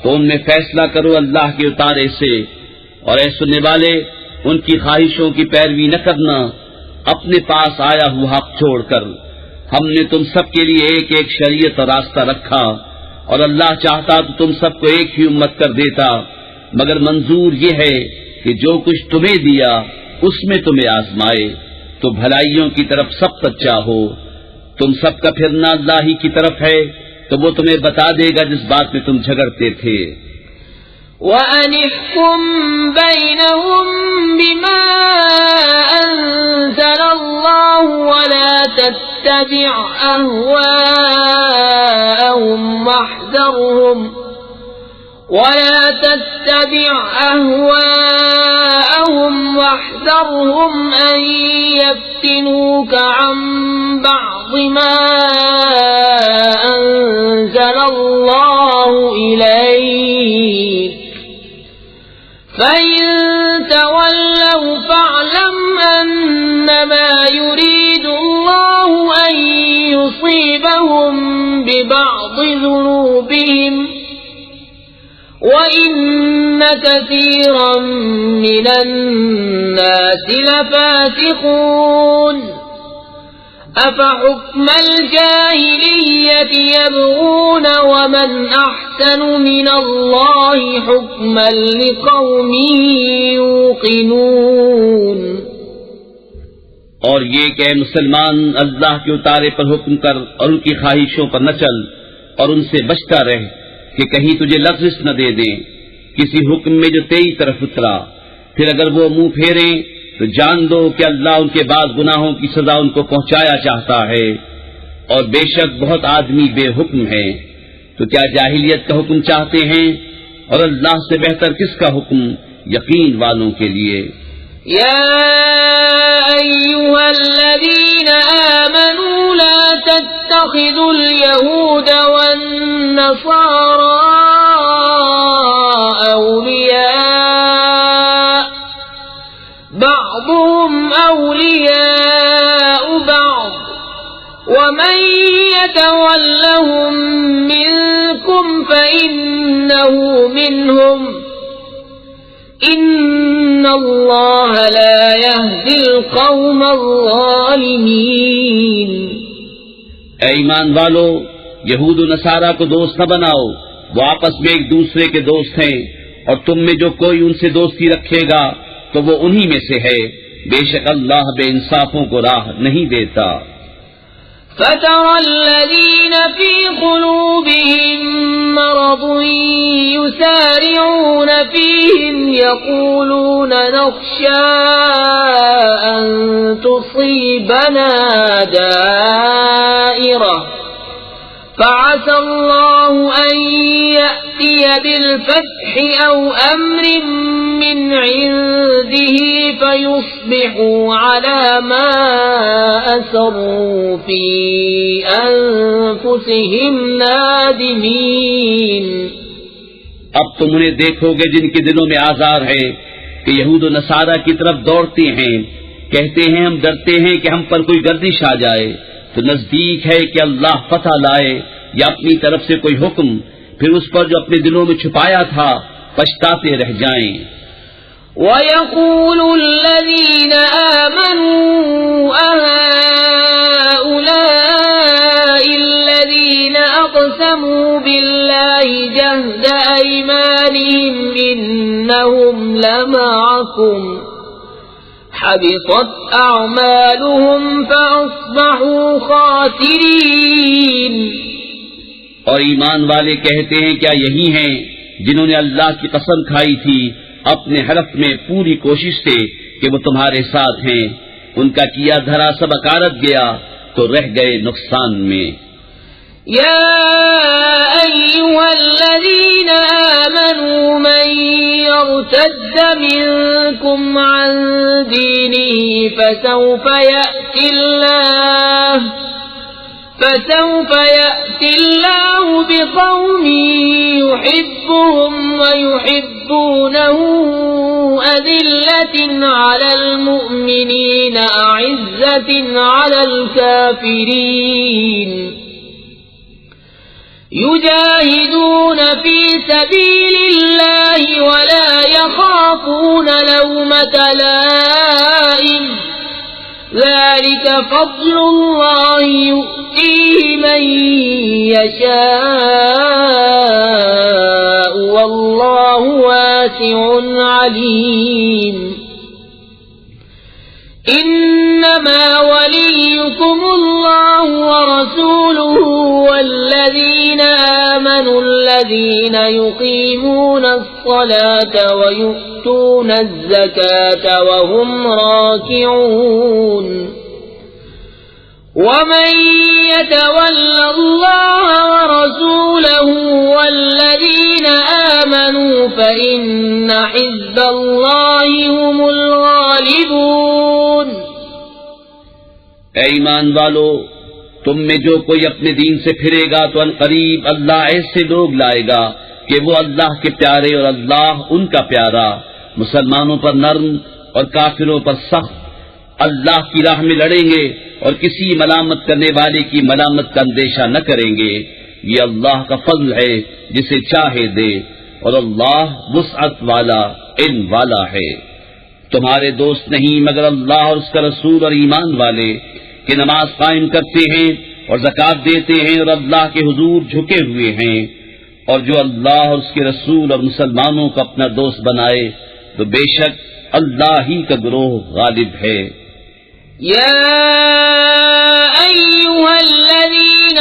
Speaker 2: تو ان میں فیصلہ کرو اللہ کے اتارے سے. اور اے سننے والے، ان کی خواہشوں کی پیروی نہ کرنا اپنے پاس آیا ہوا حق چھوڑ کر. ہم نے تم سب کے لیے ایک ایک شریعت اور راستہ رکھا، اور اللہ چاہتا تو تم سب کو ایک ہی امت کر دیتا، مگر منظور یہ ہے کہ جو کچھ تمہیں دیا اس میں تمہیں آزمائے، تو بھلائیوں کی طرف سب سچا ہو. تم سب کا پھرنا اللہ ہی کی طرف ہے، تو وہ تمہیں بتا دے گا جس بات میں تم جھگڑتے تھے.
Speaker 1: وَأَنِ احْكُم بَيْنَهُم بِمَا أَنزَلَ اللَّهُ وَلَا تَتَّبِعْ أَهْوَاءَهُمْ وَاحْذَرْهُمْ أَن يَفْتِنُوكَ عَن بَعْضِ مَا أَنزَلَ اللَّهُ إِلَيْكَ ۖ فَإِن تَوَلَّوْا فَاعْلَمْ أَنَّمَا يُرِيدُ اللَّهُ أَن يُصِيبَهُم بِبَعْضِ ذُنُوبِهِمْ ۗ وَإِنَّ كَثِيرًا مِّنَ النَّاسِ لَفَاسِقُونَ. أَفَحُكْمَ الْجَاهِلِيَّةِ يَبْغُونَ وَمَنْ أَحْسَنُ مِنَ اللَّهِ حُكْمًا لِقَوْمٍ يُوقِنُونَ.
Speaker 2: اور یہ کہ اے مسلمان، اللہ کے اتارے پر حکم کر اور ان کی خواہشوں پر نہ چل، اور ان سے بچتا رہ کہ کہیں تجھے لغزش نہ دے دیں کسی حکم میں جو تیری طرف اترا. پھر اگر وہ منہ پھیریں تو جان دو کہ اللہ ان کے بعد گناہوں کی سزا ان کو پہنچایا چاہتا ہے، اور بے شک بہت آدمی بے حکم ہے. تو کیا جاہلیت کا حکم چاہتے ہیں؟ اور اللہ سے بہتر کس کا حکم یقین والوں کے لیے.
Speaker 1: یا ایھا الذین آمنوا لا تتخذوا اليهود والنصارى أولياء بعضهم أولياء بعض ومن يتولهم منكم فإنه منهم إن الله لا يهدي القوم الظالمين۔
Speaker 2: اے ایمان والو، یہود و نصارہ کو دوست نہ بناؤ، وہ آپس میں ایک دوسرے کے دوست ہیں، اور تم میں جو کوئی ان سے دوستی رکھے گا تو وہ انہی میں سے ہے، بے شک اللہ بے انصافوں کو راہ نہیں دیتا۔
Speaker 1: فَتَرَى الَّذِينَ فِي قُلُوبِهِم مَّرَضٌ يُسَارِعُونَ فِيهِمْ يَقُولُونَ نَخْشَىٰ أَن تُصِيبَنَا دَائِرَةٌ فَعَسَى اللَّهُ أَن يَأْتِيَ بِالْفَتْحِ أَوْ أَمْرٍ مِّنْ عِندِهِ فَيُصْبِحُوا عَلَىٰ مَا أَسَرُّوا فِي أَنفُسِهِمْ نَادِمِينَ۔
Speaker 2: اب تم انہیں دیکھو گے جن کے دلوں میں آزار ہے کہ یہود و نصارہ کی طرف دوڑتے ہیں، کہتے ہیں ہم ڈرتے ہیں کہ ہم پر کوئی گردش آ جائے، تو نزدیک ہے کہ اللہ فتح لائے یا اپنی طرف سے کوئی حکم، پھر اس پر جو اپنے دلوں میں چھپایا تھا پچھتاتے رہ جائیں۔
Speaker 1: وَيَقُولُ الَّذِينَ آمَنُوا أَهَٰؤُلَاءِ الَّذِينَ أَقْسَمُوا بِاللَّهِ جَهْدَ أَيْمَانِهِمْ إِنَّهُمْ لَمَعَكُمْ حبطت اعمالهم فاصبحوا خاسرین۔
Speaker 2: اور ایمان والے کہتے ہیں کیا یہی ہیں جنہوں نے اللہ کی قسم کھائی تھی اپنے حلف میں پوری کوشش سے کہ وہ تمہارے ساتھ ہیں، ان کا کیا دھرا سب اکارت گیا تو رہ گئے نقصان میں۔
Speaker 1: یا ایھا الذین آمنوا من يرتد منكم عن دينه فسوف يأتي الله بقوم يحبهم ويحبونه أذلة على المؤمنين أعزة على الكافرين يجاهدون في سبيل الله ولا يخافون لومة لائم ذلك فضل الله يؤتيه من يشاء والله واسع عليم۔ انما وليكم الله ورسوله والذين آمنوا الذين يقيمون الصلاة ويؤتون الزكاة وهم راكعون ومن يتول الله ورسوله والذين آمنوا فإن حزب الله هم الغالبون۔
Speaker 2: اے ایمان والو، تم میں جو کوئی اپنے دین سے پھرے گا تو عنقریب اللہ ایسے لوگ لائے گا کہ وہ اللہ کے پیارے اور اللہ ان کا پیارا، مسلمانوں پر نرم اور کافروں پر سخت، اللہ کی راہ میں لڑیں گے اور کسی ملامت کرنے والے کی ملامت کا اندیشہ نہ کریں گے۔ یہ اللہ کا فضل ہے جسے چاہے دے، اور اللہ وسعت والا علم والا ہے۔ تمہارے دوست نہیں مگر اللہ اور اس کا رسول اور ایمان والے کہ نماز قائم کرتے ہیں اور زکوٰۃ دیتے ہیں اور اللہ کے حضور جھکے ہوئے ہیں، اور جو اللہ اور اس کے رسول اور مسلمانوں کو اپنا دوست بنائے تو بے شک اللہ ہی کا گروہ غالب ہے۔
Speaker 1: یا ایھا الذین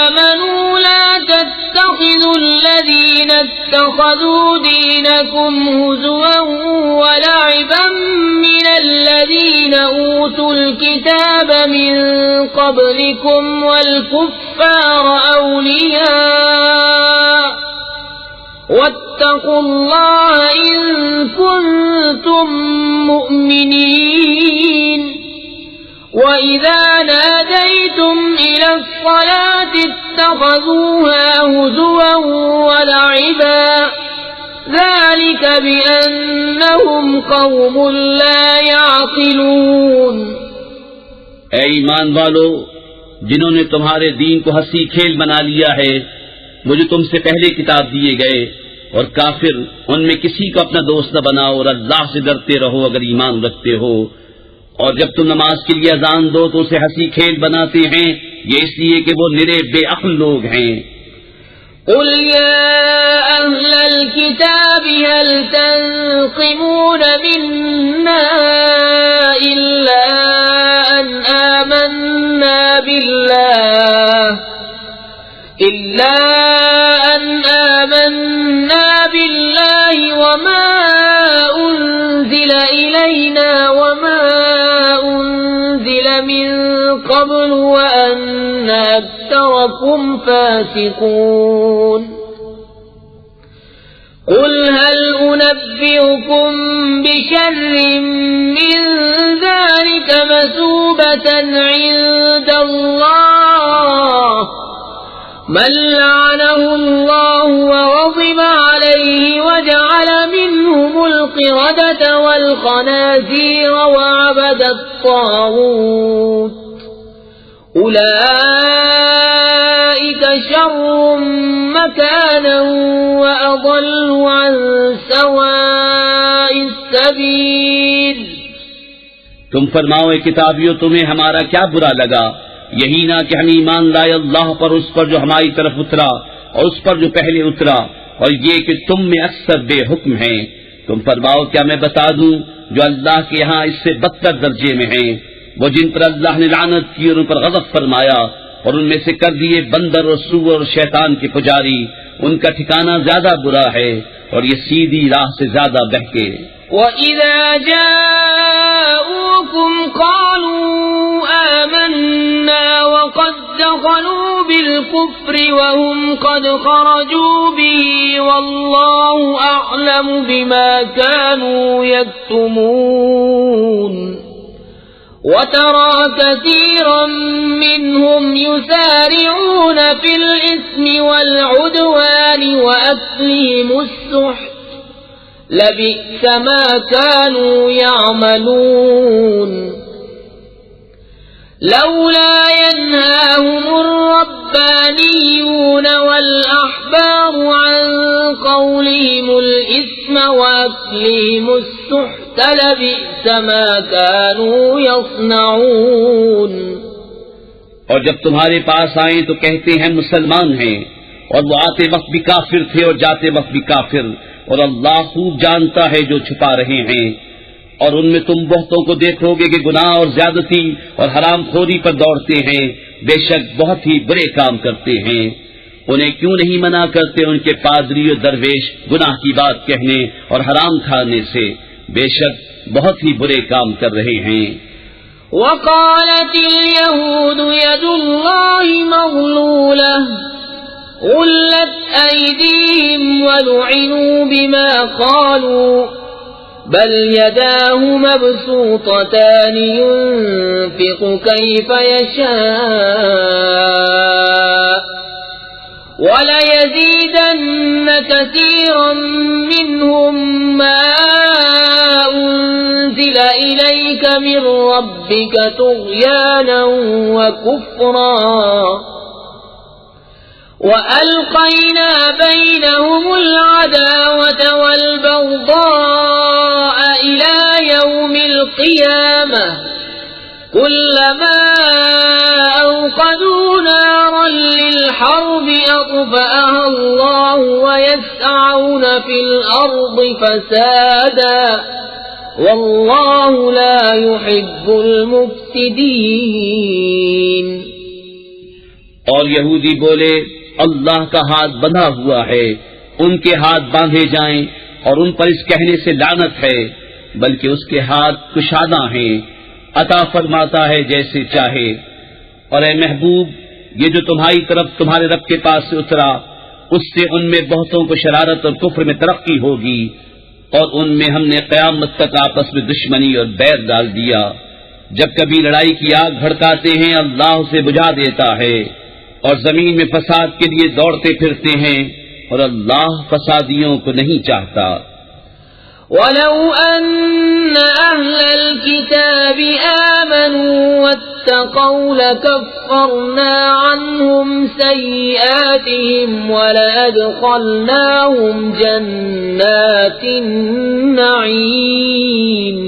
Speaker 1: آمنوا لا تتخذوا الذین اتخذوا دینکم ہزوا ولعبا من الذین اوتوا الکتاب من قبلکم والکفار اولیاء واتقوا اللہ ان کنتم مؤمنین۔ وَإِذَا نَادَيْتُمْ إِلَى الصَّلَاةِ اتَّخَذُوهَا هُزُوًا وَلَعِبًا ذَلِكَ بِأَنَّهُمْ قَوْمٌ لَا يَعْقِلُونَ۔
Speaker 2: اے ایمان والو، جنہوں نے تمہارے دین کو ہنسی کھیل بنا لیا ہے وہ جو تم سے پہلے کتاب دیے گئے، اور کافر ان میں کسی کو اپنا دوست نہ بناؤ، اور اللہ سے ڈرتے رہو اگر ایمان رکھتے ہو۔ اور جب تم نماز کے لیے اذان دو تو اسے ہنسی کھیل بناتے ہیں، یہ اس لیے کہ وہ نرے بے عقل لوگ ہیں۔
Speaker 1: قل يا أهل الكتاب هل تنقمون منا إلا أن آمنا بالله وما أنزل إلينا وما أنزل من قبل وأن أكثركم فاسقون قل هل أنبئكم بشر من ذلك مثوبة عند الله من لعنه الله وغضب عليه وجعل منهم القردة والخنازير وعبد الطاغوت أولئك شر مكانا وأضل عن سواء السبيل۔
Speaker 2: تم فرماؤ اے کتابیوں تمہیں ہمارا کیا برا لگا، یہی نہ کہ ہم ایمان لائے اللہ پر، اس پر جو ہماری طرف اترا اور اس پر جو پہلے اترا، اور یہ کہ تم میں اکثر بے حکم ہیں۔ تم فرماؤ کیا میں بتا دوں جو اللہ کے یہاں اس سے بدتر درجے میں ہیں، وہ جن پر اللہ نے لعنت کی اور ان پر غضب فرمایا اور ان میں سے کر دیے بندر اور سور اور شیطان کے پجاری، ان کا ٹھکانہ زیادہ برا ہے اور یہ سیدھی راہ سے زیادہ بہکے۔
Speaker 1: وَإِذَا جَاءُوكُمْ قَالُوا آمَنَّا وَقَدْ دَخَلُوا بِالْكُفْرِ وَهُمْ قَدْ خَرَجُوا بِهِ وَاللَّهُ أَعْلَمُ بِمَا كَانُوا يَكْتُمُونَ وَتَرَى كَثِيرًا مِّنْهُمْ يُسَارِعُونَ فِي الْإِثْمِ وَالْعُدْوَانِ وَأَكْلِهِمُ السُّحْتَ لَبِئْسَ مَا كَانُوا يَعْمَلُونَ لَوْلَا يَنْهَاهُمُ الرَّبَّانِيُّونَ وَالْأَحْبَارُ عَنْ قَوْلِهِمُ الْإِثْمَ وَأَكْلِهِمُ السُّحْتَ لَبِئْسَ مَا كَانُوا يَصْنَعُونَ۔
Speaker 2: اور جب تمہارے پاس آئیں تو کہتے ہیں مسلمان ہیں، اور وہ آتے وقت بھی کافر تھے اور جاتے وقت بھی کافر، اور اللہ خوب جانتا ہے جو چھپا رہے ہیں۔ اور ان میں تم بہتوں کو دیکھو گے کہ گناہ اور زیادتی اور حرام خوری پر دوڑتے ہیں، بے شک بہت ہی برے کام کرتے ہیں۔ انہیں کیوں نہیں منع کرتے ان کے پادری اور درویش گناہ کی بات کہنے اور حرام کھانے سے، بے شک بہت ہی برے کام کر رہے ہیں۔
Speaker 1: وقالت اليهود يد الله مغلولة غلت أيديهم ولعنوا بما قالوا بل يداه مبسوطتان ينفق كيف يشاء وليزيدن كثيرا منهم ما أنزل إليك من ربك طغيانا وكفرا وألقينا بينهم العداوة والبغضاء إلى يوم القيامة كلما أوقدوا نارا للحرب أطفأها الله ويسعون في الأرض فسادا والله لا يحب المفسدين۔
Speaker 2: اور یہودی بولے اللہ کا ہاتھ بندھا ہوا ہے، ان کے ہاتھ باندھے جائیں، اور ان پر اس کہنے سے لعنت ہے، بلکہ اس کے ہاتھ کشادہ ہیں، عطا فرماتا ہے جیسے چاہے۔ اور اے محبوب، یہ جو تمہاری طرف تمہارے رب کے پاس سے اترا، اس سے ان میں بہتوں کو شرارت اور کفر میں ترقی ہوگی، اور ان میں ہم نے قیامت تک آپس میں دشمنی اور بیر ڈال دیا۔ جب کبھی لڑائی کی آگ بھڑکاتے ہیں اللہ اسے بجھا دیتا ہے، اور زمین میں فساد کے لیے دوڑتے پھرتے ہیں، اور اللہ فسادیوں کو نہیں چاہتا۔
Speaker 1: وَلَوْ أَنَّ أَهْلَ الْكِتَابِ آمَنُوا اتقوا لكفرنا عنهم سيئاتهم ولأدخلناهم جنات النعيم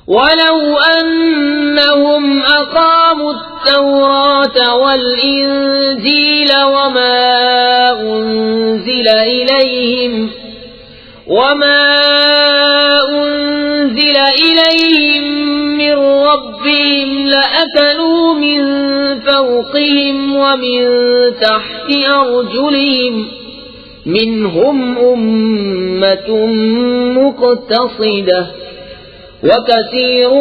Speaker 1: ولو أنهم أقاموا التوراة والإنجيل وما أنزل إليهم من ربهم لأكلوا من فوقهم ومن تحت أرجلهم منهم أمة مقتصدة وكثير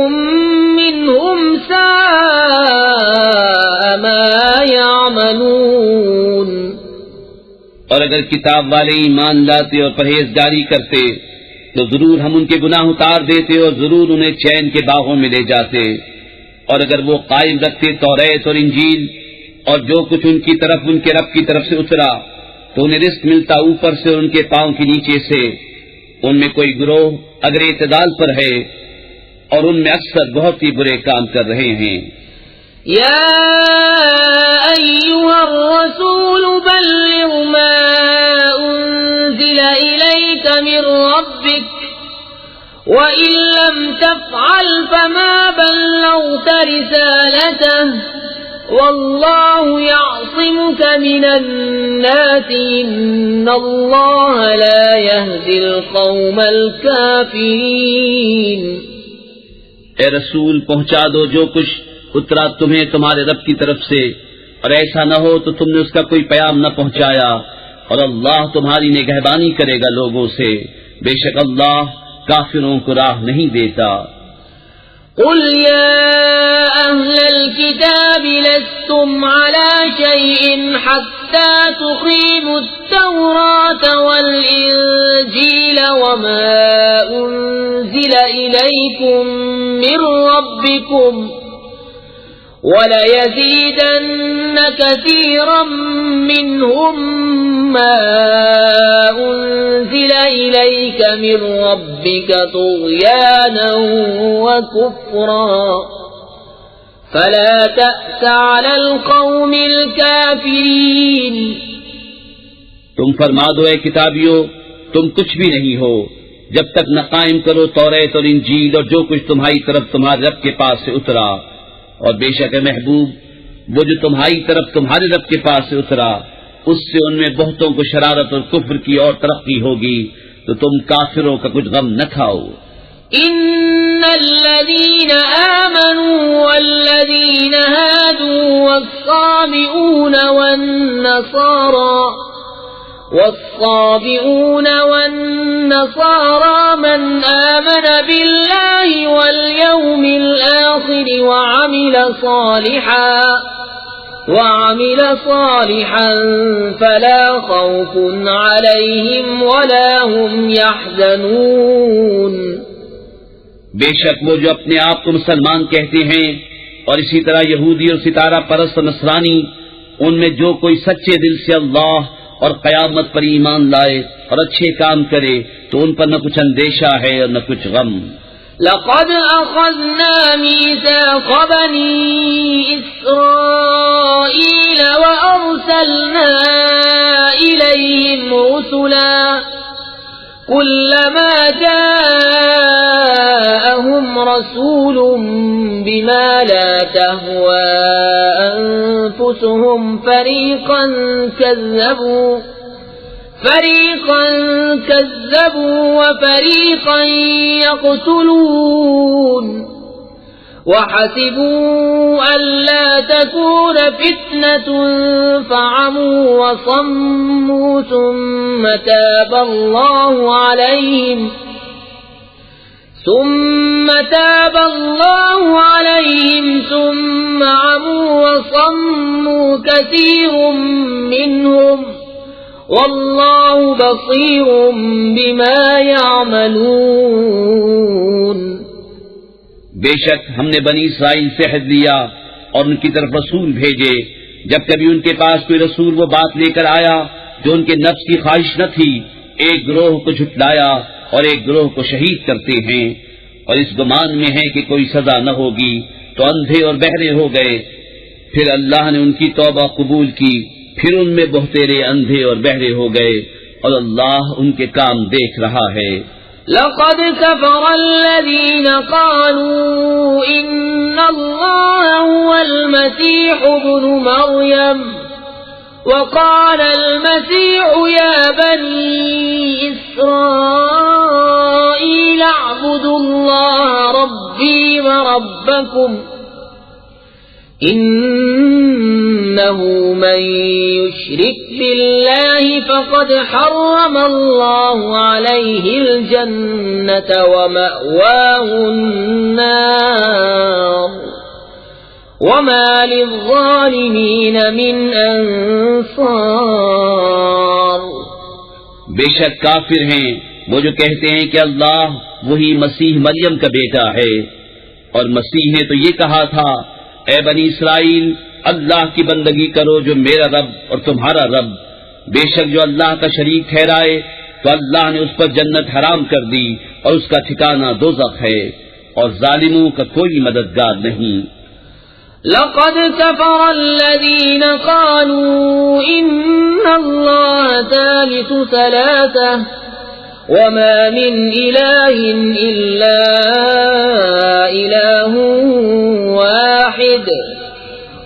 Speaker 1: منهم ساء ما يعملون۔
Speaker 2: اور اگر کتاب والے ایمان لاتے اور پرہیزگاری کرتے تو ضرور ہم ان کے گناہ اتار دیتے اور ضرور انہیں چین کے باغوں میں لے جاتے، اور اگر وہ قائم رکھتے توریت اور انجیل اور جو کچھ ان کی طرف ان کے رب کی طرف سے اترا تو انہیں رزق ملتا اوپر سے اور ان کے پاؤں کے نیچے سے۔ ان میں کوئی گروہ اگر اعتدال پر ہے اور ان میں اکثر بہت ہی برے کام کر رہے ہیں۔
Speaker 1: یا ایھا الرسول بلغ ما انزل الیک من ربک وَإِن لَّمْ تَفْعَلْ فَمَا بَلَّغْتَ رِسَالَتَهُ وَاللَّهُ يَعْصِمُكَ مِنَ النَّاسِ إِنَّ اللَّهَ لَا يَهْدِي الْقَوْمَ الْكَافِرِينَ۔
Speaker 2: اے رسول پہنچا دو جو کچھ اترا تمہیں تمہارے رب کی طرف سے، اور ایسا نہ ہو تو تم نے اس کا کوئی پیام نہ پہنچایا، اور اللہ تمہاری نگہبانی کرے گا لوگوں سے، بے شک اللہ کافروں کو راہ نہیں دیتا۔
Speaker 1: قل يا أهل الكتاب لستم على شيء حتى تقيموا التوراة والإنجيل وما أنزل إليكم من ربكم وَلَيَزِيدَنَّ كَثِيرًا مِّنْهُمْ مَا أُنزِلَ إِلَيْكَ مِن رَّبِّكَ طُغْيَانًا وَكُفْرًا فَلَا تَأْسَ عَلَى الْقَوْمِ الْكَافِرِينَ۔
Speaker 2: تم فرما دو اے کتابیو تم کچھ بھی نہیں ہو جب تک نہ قائم کرو توریت اور انجیل اور جو کچھ تمہاری طرف تمہارے رب کے پاس سے اترا، اور بے شک محبوب وہ جو تمہاری طرف تمہارے رب کے پاس سے اترا اس سے ان میں بہتوں کو شرارت اور کفر کی اور ترقی ہوگی، تو تم کافروں کا کچھ غم نہ کھاؤ۔
Speaker 1: ان الذين آمنوا والذين هادوا والصابئون والنصارى من آمن بالله واليوم الآخر وعمل صالحا فلا خوف عليهم ولا هم يحزنون۔
Speaker 2: بے شک وہ جو اپنے آپ کو مسلمان کہتے ہیں اور اسی طرح یہودی اور ستارہ پرست اور نصرانی، ان میں جو کوئی سچے دل سے اللہ اور قیامت پر ایمان لائے اور اچھے کام کرے تو ان پر نہ کچھ اندیشہ ہے اور نہ کچھ غم۔
Speaker 1: لقد أخذنا ميثاق بني إسرائيل وأرسلنا إليهم رسلا كلما جاءهم رسول بما لا تهوى أنفسهم فريقا كذبوا وفريقا يقتلون وحسبوا ألا تكون فتنة فعموا وصموا ثم تاب الله عليهم ثم عموا وصموا كثير منهم واللہ بصیر بما يعملون۔
Speaker 2: بے شک ہم نے بنی اسرائیل سے عہد لیا اور ان کی طرف رسول بھیجے، جب کبھی ان کے پاس کوئی رسول وہ بات لے کر آیا جو ان کے نفس کی خواہش نہ تھی، ایک گروہ کو جھٹلایا اور ایک گروہ کو شہید کرتے ہیں، اور اس گمان میں ہے کہ کوئی سزا نہ ہوگی، تو اندھے اور بہرے ہو گئے، پھر اللہ نے ان کی توبہ قبول کی، پھر ان میں بہتیرے اندھے اور بہرے ہو گئے، اور اللہ ان کے کام دیکھ رہا ہے۔
Speaker 1: لقد كفر الذين قالوا إن الله هو المسيح ابن مريم وقال المسيح يا بني إسرائيل اعبدوا الله ربي وربكم إنه من يشرك بالله فقد حرم الله عليه الجنة ومأواه النار وما للظالمين من أنصار۔
Speaker 2: بے شک کافر ہیں وہ جو کہتے ہیں کہ اللہ وہی مسیح مریم کا بیٹا ہے، اور مسیح نے تو یہ کہا تھا اے بنی اسرائیل اللہ کی بندگی کرو جو میرا رب اور تمہارا رب، بے شک جو اللہ کا شریک ٹھہرائے تو اللہ نے اس پر جنت حرام کر دی اور اس کا ٹھکانہ دوزخ ہے، اور ظالموں کا کوئی مددگار نہیں۔
Speaker 1: لقد كفر الذين قالوا إن الله ثالث ثلاثة وما من إله إلا إله واحد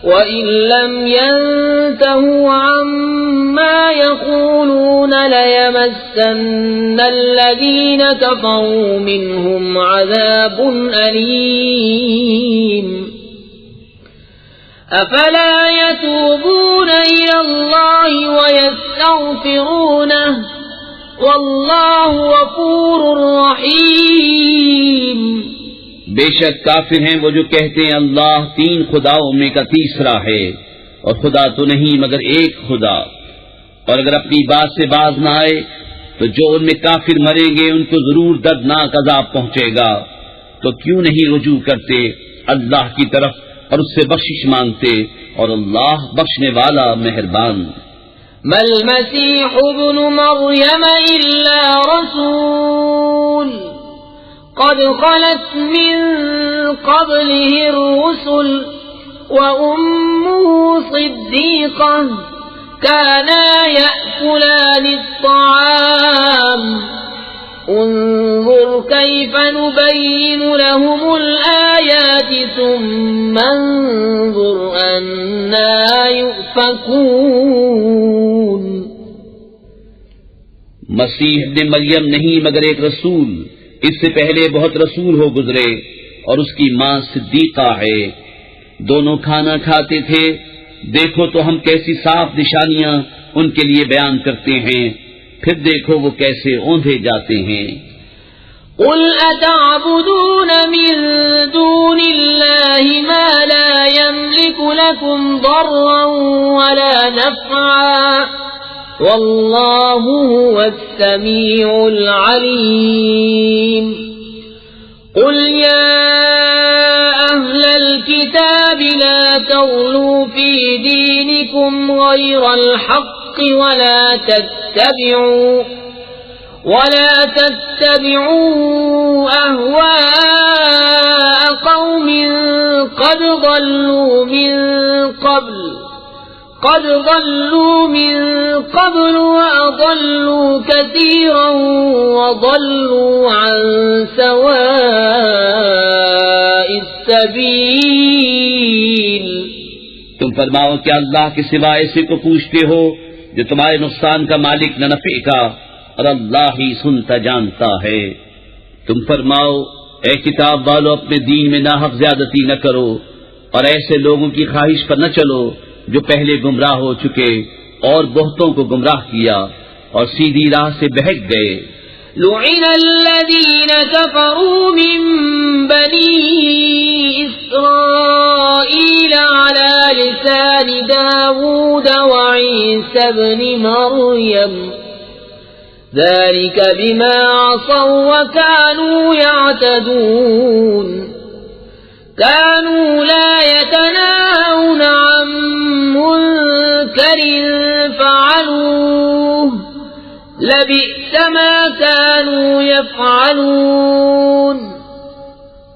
Speaker 1: وإن لم ينتهوا عما يقولون ليمسن الذين كفروا منهم عذاب أليم أفلا يتوبون إلى الله ويستغفرونه والله غفور رحيم۔
Speaker 2: بے شک کافر ہیں وہ جو کہتے ہیں اللہ تین خداؤں میں کا تیسرا ہے، اور خدا تو نہیں مگر ایک خدا، اور اگر اپنی بات سے باز نہ آئے تو جو ان میں کافر مریں گے ان کو ضرور دردناک عذاب پہنچے گا، تو کیوں نہیں رجوع کرتے اللہ کی طرف اور اس سے بخشش مانگتے، اور اللہ بخشنے والا مہربان۔
Speaker 1: ما المسيح ابن مريم إلا رسول قد خلت من قبله الرسل وأمه صديقة كانا يأكلان الطعام انظر كيف نبين لهم الآيات ثم انظر أنا يؤفكون۔
Speaker 2: مسیح ابن مریم نہیں مگر ایک رسول، اس سے پہلے بہت رسول ہو گزرے، اور اس کی ماں صدیقہ ہے، دونوں کھانا کھاتے تھے، دیکھو تو ہم کیسی صاف نشانیاں ان کے لیے بیان کرتے ہیں، پھر دیکھو وہ کیسے اوندھے جاتے ہیں۔
Speaker 1: قل اتعبدون من دون الله ما لا يملك لكم ضرا ولا نفعا والله هو السميع العليم۔ قل يا أهل الكتاب لا تغلوا في دينكم غير الحق ولا تتبعوا أهواء قوم قد ضلوا من قبل وأضلوا كثيرا وضلوا عن سواء السبيل۔
Speaker 2: تم فرماؤ کہ اللہ کے سوا ایسے کو پوچھتے ہو جو تمہارے نقصان کا مالک نہ نفع کا، اور اللہ ہی سنتا جانتا ہے۔ تم فرماؤ اے کتاب والو اپنے دین میں ناحق زیادتی نہ کرو، اور ایسے لوگوں کی خواہش پر نہ چلو جو پہلے گمراہ ہو چکے اور بہتوں کو گمراہ کیا اور سیدھی راہ سے بہک گئے۔
Speaker 1: لعن الذين كفروا من بني إسرائيل على لسان داود وعيسى بن مريم ذلك بما عصوا وكانوا يعتدون كانوا لا يتناهون عن منكر فعلوه لبئس ما كانوا يفعلون۔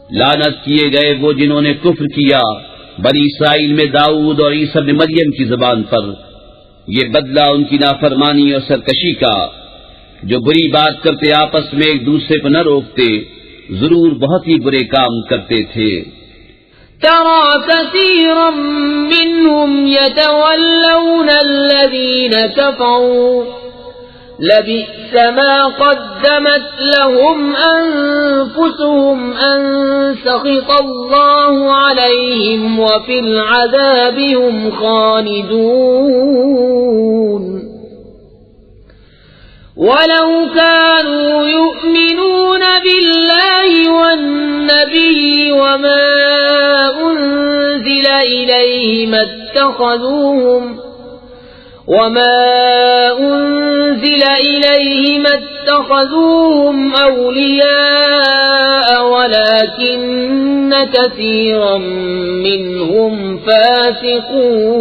Speaker 2: لعنت کیے گئے وہ جنہوں نے کفر کیا بنی اسرائیل میں داؤد اور عیسی بن مریم کی زبان پر، یہ بدلہ ان کی نافرمانی اور سرکشی کا، جو بری بات کرتے آپس میں ایک دوسرے کو نہ روکتے، ضرور بہت ہی برے کام کرتے تھے۔
Speaker 1: ترى كثيرا منهم يتولون الذين كفروا لبئس ما قدمت لهم أنفسهم أن سخط الله عليهم وفي العذاب هم خالدون ولو كانوا يؤمنون بالله والنبي وما أنزل إليه ما اتخذوهم أولياء ولكن كثيرا منهم فاسقون۔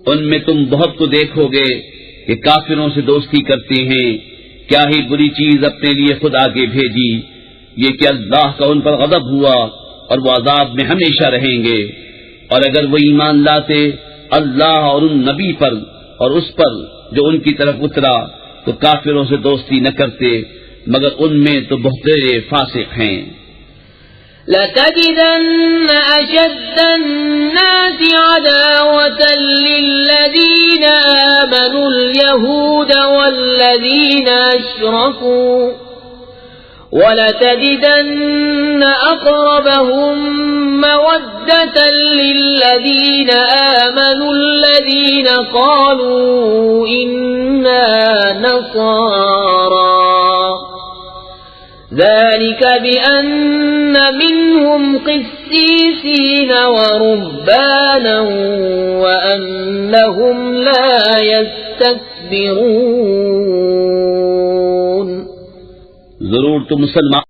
Speaker 2: ان میں تم بہت کو دیکھو گے کہ کافروں سے دوستی کرتے ہیں، کیا ہی بری چیز اپنے لیے خود آگے بھیجی، یہ کہ اللہ کا ان پر غضب ہوا اور وہ عذاب میں ہمیشہ رہیں گے، اور اگر وہ ایمان لاتے اللہ اور ان نبی پر اور اس پر جو ان کی طرف اترا تو کافروں سے دوستی نہ کرتے، مگر ان میں تو بہترے فاسق ہیں۔
Speaker 1: لَتَجِدَنَّ أَشَدَّ النَّاسِ عَدَاوَةً لِّلَّذِينَ آمَنُوا الْيَهُودَ وَالَّذِينَ أَشْرَكُوا وَلَتَجِدَنَّ أَقْرَبَهُم مَّوَدَّةً لِّلَّذِينَ آمَنُوا الَّذِينَ قَالُوا إِنَّا نَصَارَىٰ ذلك بأن منهم قسيسين ورهبانا وأنهم لا يستكبرون۔
Speaker 2: ضرور تم مسلمان